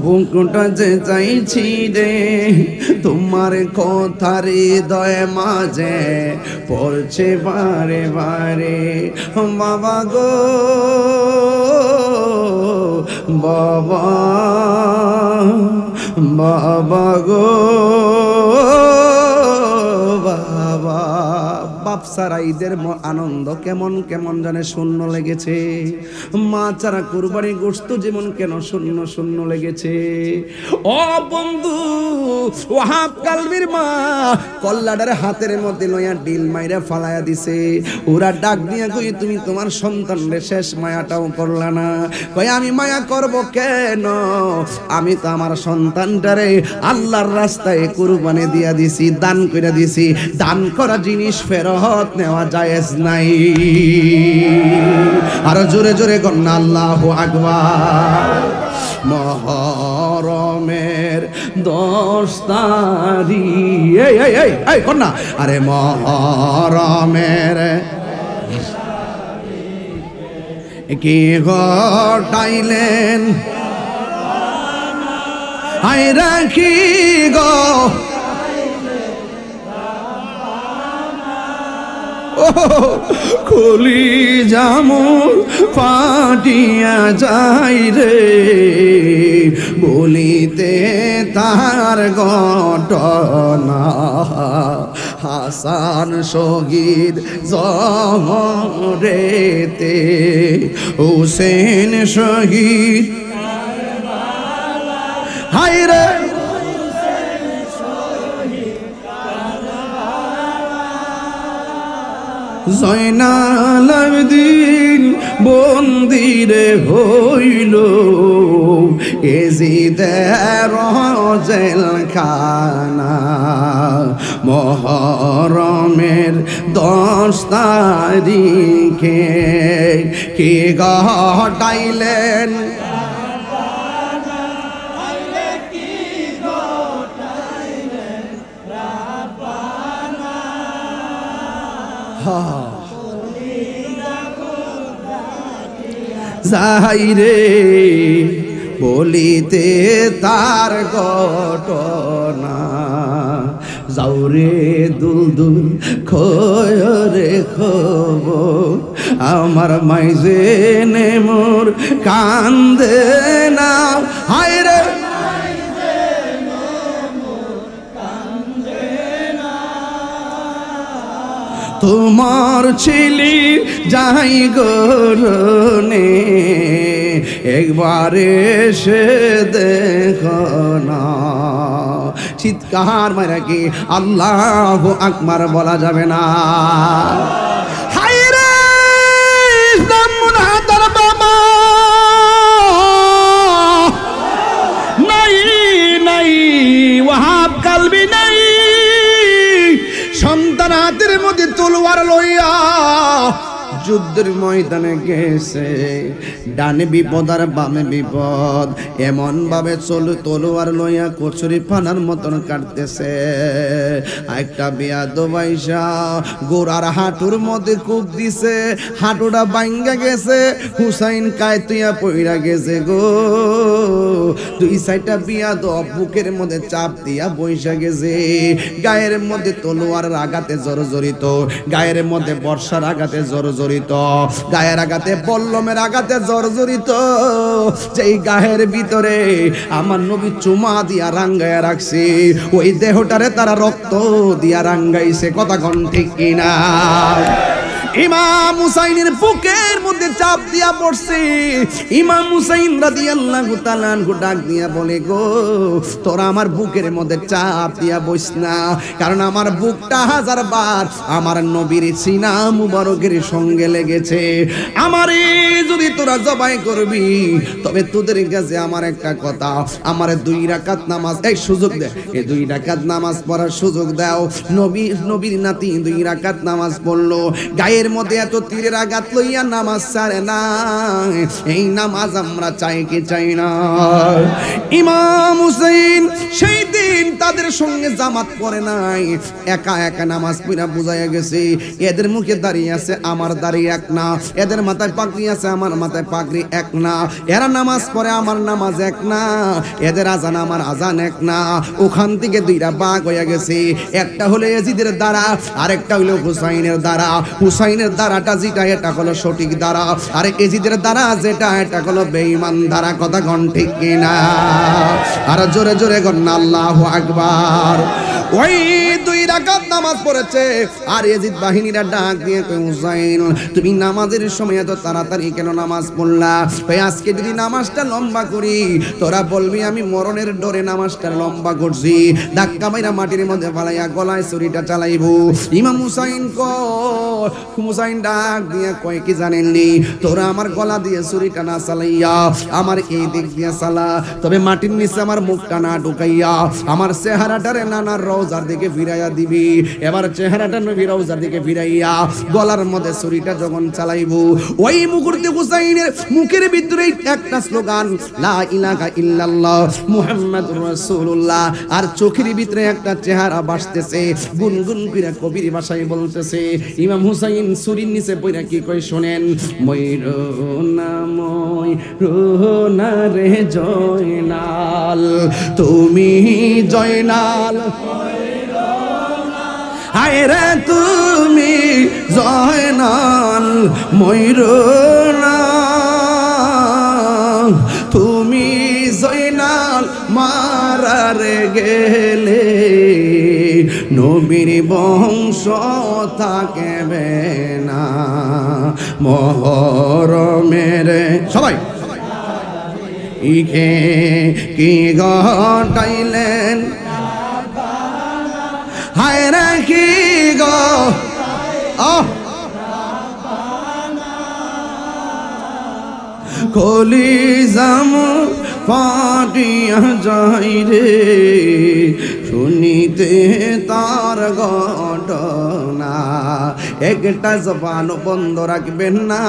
Speaker 1: বুকটা যে চাইছি রে, তোমার কথা হৃদয় মাঝে পড়ছে বারে বারে। বাবা গো বাবা, বাবা গো বাবা। বাপ ছাড়া ঈদের আনন্দ কেমন কেমন জানে শূন্য লেগেছে, মা ছাড়া কুরবানি গোশত যেমন কেন শূন্য শূন্য লেগেছে। ও বন্ধু, ওয়াহাব কালবির মা কল্লাডার হাতের মধ্যে লইয়া ডিল মাইরা ফালাইয়া দিছে। ওরা ডাক দিয়া কই, তুমি তোমার সন্তানের শেষ মায়াটাও করলা না। কই আমি মায়া করব কেন, আমি তো আমার সন্তানটারে আল্লাহর রাস্তায় কুরবানি দিয়া দিছি, দান কইরা দিছি। দান করা জিনিস ফেরত নেওয়া জায়েজ নাই। আর জোরে জোরে কন্যা আল্লাহু আকবার। মহরমের 10 তারিখ, এই এই এই এই কন্যা, আরে মহরমের কি ঘটাইলেন, আই রাখি গো খুলি জামুর ফাটিয়া যাই রে, বলিতে তার ঘটনা। হাসান শহীদ জহরেতে, হুসেন শহীদ হায় রে, জয়নাল আবেদিন বন্দিরে হইল এজিদের জেলখানা মুহররমের 10 তারিখে কি ঘটাইলেন যাইরে বলিতে তার ঘটনা যাওরে দুলদুল খয়রে খবর আমার মাইজে নে মোর কান্দে না হায়রে তোমার ছেলে যাই গরনে একবার এসে দেখো না চিৎকার মারা কি আল্লাহু আকবার বলা যাবে না হায়রে জামুন হাদার বাবা নাই নাই ওয়াহাব কালবি নাই সন্তান হাতের মধ্যে তলোয়ার লইয়া যুদ্ধের ময়দানে গেছে ডানে বিপদ আর বামে বিপদ এমন ভাবে তলোয়ার লইয়া কচুরি ফানার মতন কাটতেছে একটা বিয়াদ বাইসা গোড়ার হাঁটুর মধ্যে কূপ দিছে হাঁটুটা ভাঙ্গা গেছে হুসাইন কায়তুয়া পইরা গেছে গো দুই সাইডটা বিয়াদ বুকের মধ্যে চাপ দিয়া বইসা গেছে গায়ের মধ্যে তলোয়ার আঘাতে জর্জরিত গায়ের মধ্যে বর্ষার আঘাতে জর্জরিত গায়ের আঘাতে বল্লমের আঘাতে জর্জরিত যেই গায়ের ভিতরে আমার নবী চুমা দিয়া রাঙ্গায়া রাখছে ওই দেহটারে তারা রক্ত দিয়া রাঙ্গাইছে কথা কোন ঠিক কিনা ইমাম হুসাইনের বুকের মধ্যে চাপ দিয়া পড়ছে ইমাম হুসাইন রাদিয়াল্লাহু তাআলা আনহু ডাক দিয়া বলে গো তোরা আমার বুকের মধ্যে চাপ দিয়া বইস না কারণ আমার বুকটা 1000 বার আমার নবীর সিনা মুবারকের সঙ্গে লেগেছে আমারে যদি তোরা জবাই করবি তবে তোদের কাছে আমার একটা কথা আমারে 2 রাকাত নামাজ এই সুযোগ দে এই 2 রাকাত নামাজ পড়ার সুযোগ দাও নবীর নাতি 2 রাকাত নামাজ পড়লো গায়ের মধ্যে এত তীরের আঘাত লইয়া নামাজ ছাড়ে না এই নামাজ আমরা চাই কি চাই না ইমাম হুসাইন সেই দিন তাদের সঙ্গে জামাত পড়ে নাই একা একা নামাজ পড়া বুঝাইয়া গেছে এদের মুখে দাঁড়িয়ে আছে আমার দাঁড়িয়ে এক না এদের মাথায় পাগড়ি আছে আমার মাথায় পাগড়ি এক না এরা নামাজ পড়ে আমার নামাজ এক না এদের আজান আমার আজান এক না ওখান থেকে 2টা ভাগ হয়ে গেছে একটা হলো ইয়াজিদের দ্বারা আরেকটা হলো হুসাইনের দ্বারা হুসাইনের দ্বারাটা যেটা এটা হলো সঠিক দ্বারা আর ইয়াজিদের দ্বারা যেটা এটা হলো বেঈমান দ্বারা কথা কোন ঠিক কিনা আর জোরে জোরে গণ আল্লাহু আকবার ওই 2 রাকাত নামাজ পড়েছে আর ইয়াজিদ বাহিনীরা ডাক দিয়ে কই হুসাইন তুমি নামাজের সময় এত তাড়াতাড়ি কেন নামাজ পড়লা ভাই আজকে যদি নামাজটা লম্বা করি তোরা বলবি আমি মরণের ডরে নামাজটা লম্বা করছি ধাক্কা মাইরা মাটির মধ্যে ফালাইয়া গলায় ছুরিটা চালাইবো ইমাম হুসাইন হুসাইন ডাক দিয়ে কয় কি জানেননি তোরা আমার গলা দিয়ে ছুরিটা না চালাইয়া আমার এই দিক দিয়ে চালা তবে মাটির নিচে আমার মুখটা না ঢুকাইয়া আমার চেহারাটারে নানার রওজার দিকে ফিরাইয়া দিবি এবার চেহারাটা নবী রওজার দিকে ফিরাইয়া গলার মধ্যে ছুরিটা যখন চালাইবো ওই মুহূর্তে হুসাইনের মুখের ভিতরে একটা স্লোগান লা ইলাহা ইল্লাল্লাহ মুহাম্মাদুর রাসূলুল্লাহ আর চোখের ভিতরে একটা চেহারা ভাসতেছে গুনগুন করে কবির ভাষায় বলতেছে ইমাম হুসাইন ছুরির নিচে পড়ে কি কই শুনেন ময়ূরনা রে জয়নাল তুমি জয়নাল হায় রে তুমি জয়নাল ময়ূরনা তুমি জয়নাল মারারে গেলে নবীর বংশ থাকবে না মুহররমের সবাই ইকে কি ঘটাইলেন হায় রে কি গো কলিজাম ফাটিয়া যায় রে শুনিতে তার ঘটনা। একটা জবান বন্ধ রাখবেন না,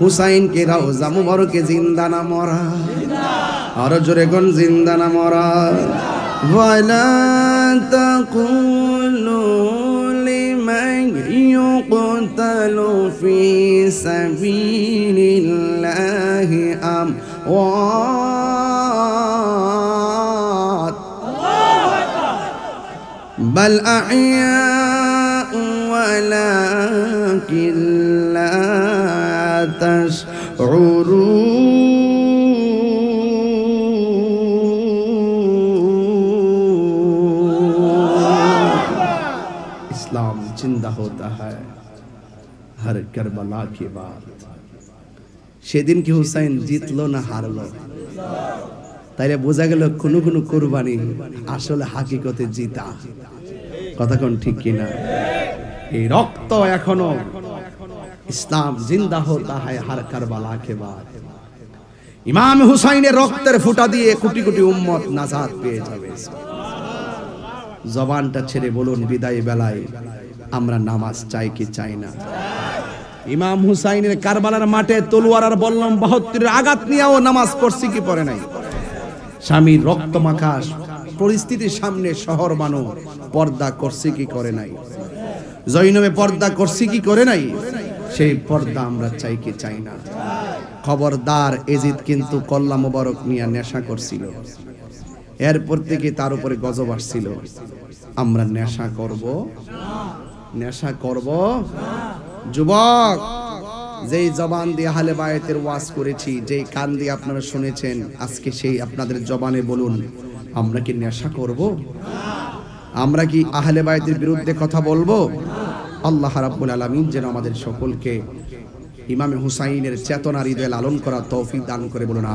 Speaker 1: হুসাইনকে রওজা মুবারকে জিন্দা না মরা, আর জোরে কোন জিন্দা না মরা। ওয়ালা তাকুলু লিমান ইউকতালু ফি সাবিলিল্লাহি আমওয়াত বাল আহইয়া ওয়ালাকিন লা তাশউরুন। इस्लाम जिंदा होता है हर करबला के बाद। সেদিন কি হুসাইন জিতলো না হারলো? তাইলে বোঝা গেল কোনো কোনো কুরবানি আসলে হাকিকতে জিতা। কথা কোন ঠিক কিনা? এই রক্ত এখনো ইসলাম জিন্দা होता है हर करबला के बाद। ইমাম হুসাইনের রক্তের ফোঁটা দিয়ে কোটি কোটি উম্মত নাজাত পেয়ে যাবে। জবানটা ছেড়ে বলুন বিদায় বেলায় আমরা নামাজ চাই কি চাই না? ইমাম হুসাইনের কারবালার মাঠে তলোয়ার আর বল্লম ৭২ আঘাত নিয়েও নামাজ পড়ছি কি পড়ে নাই? স্বামীর রক্তমাখা পরিস্থিতির সামনে শহর বানো পর্দা করছি কি করে নাই? জৈনবে পর্দা করছি কি করে নাই? সেই পর্দা আমরা চাই কি চাই না? খবরদার, এজিদ কিন্তু কল্লা মোবারক নিয়ে নেশা করছিল, এরপর থেকে তার উপরে গজব আসছিল। আমরা নেশা করব, নেশা করব। যুবক, যেই জবান দিয়ে আহলে বায়াতের ওয়াজ করেছি, যেই কান দিয়ে আপনারা শুনেছেন, আজকে সেই আপনাদের জবানে বলুন, আমরা কি নেশা করব? আমরা কি আহলে বায়াতের বিরুদ্ধে কথা বলবো? আল্লাহ রাব্বুল আলামিন যেন আমাদের সকলকে ইমামে হুসাইনের চেতনা হৃদয়ে লালন করার তৌফিক দান করে বলুন।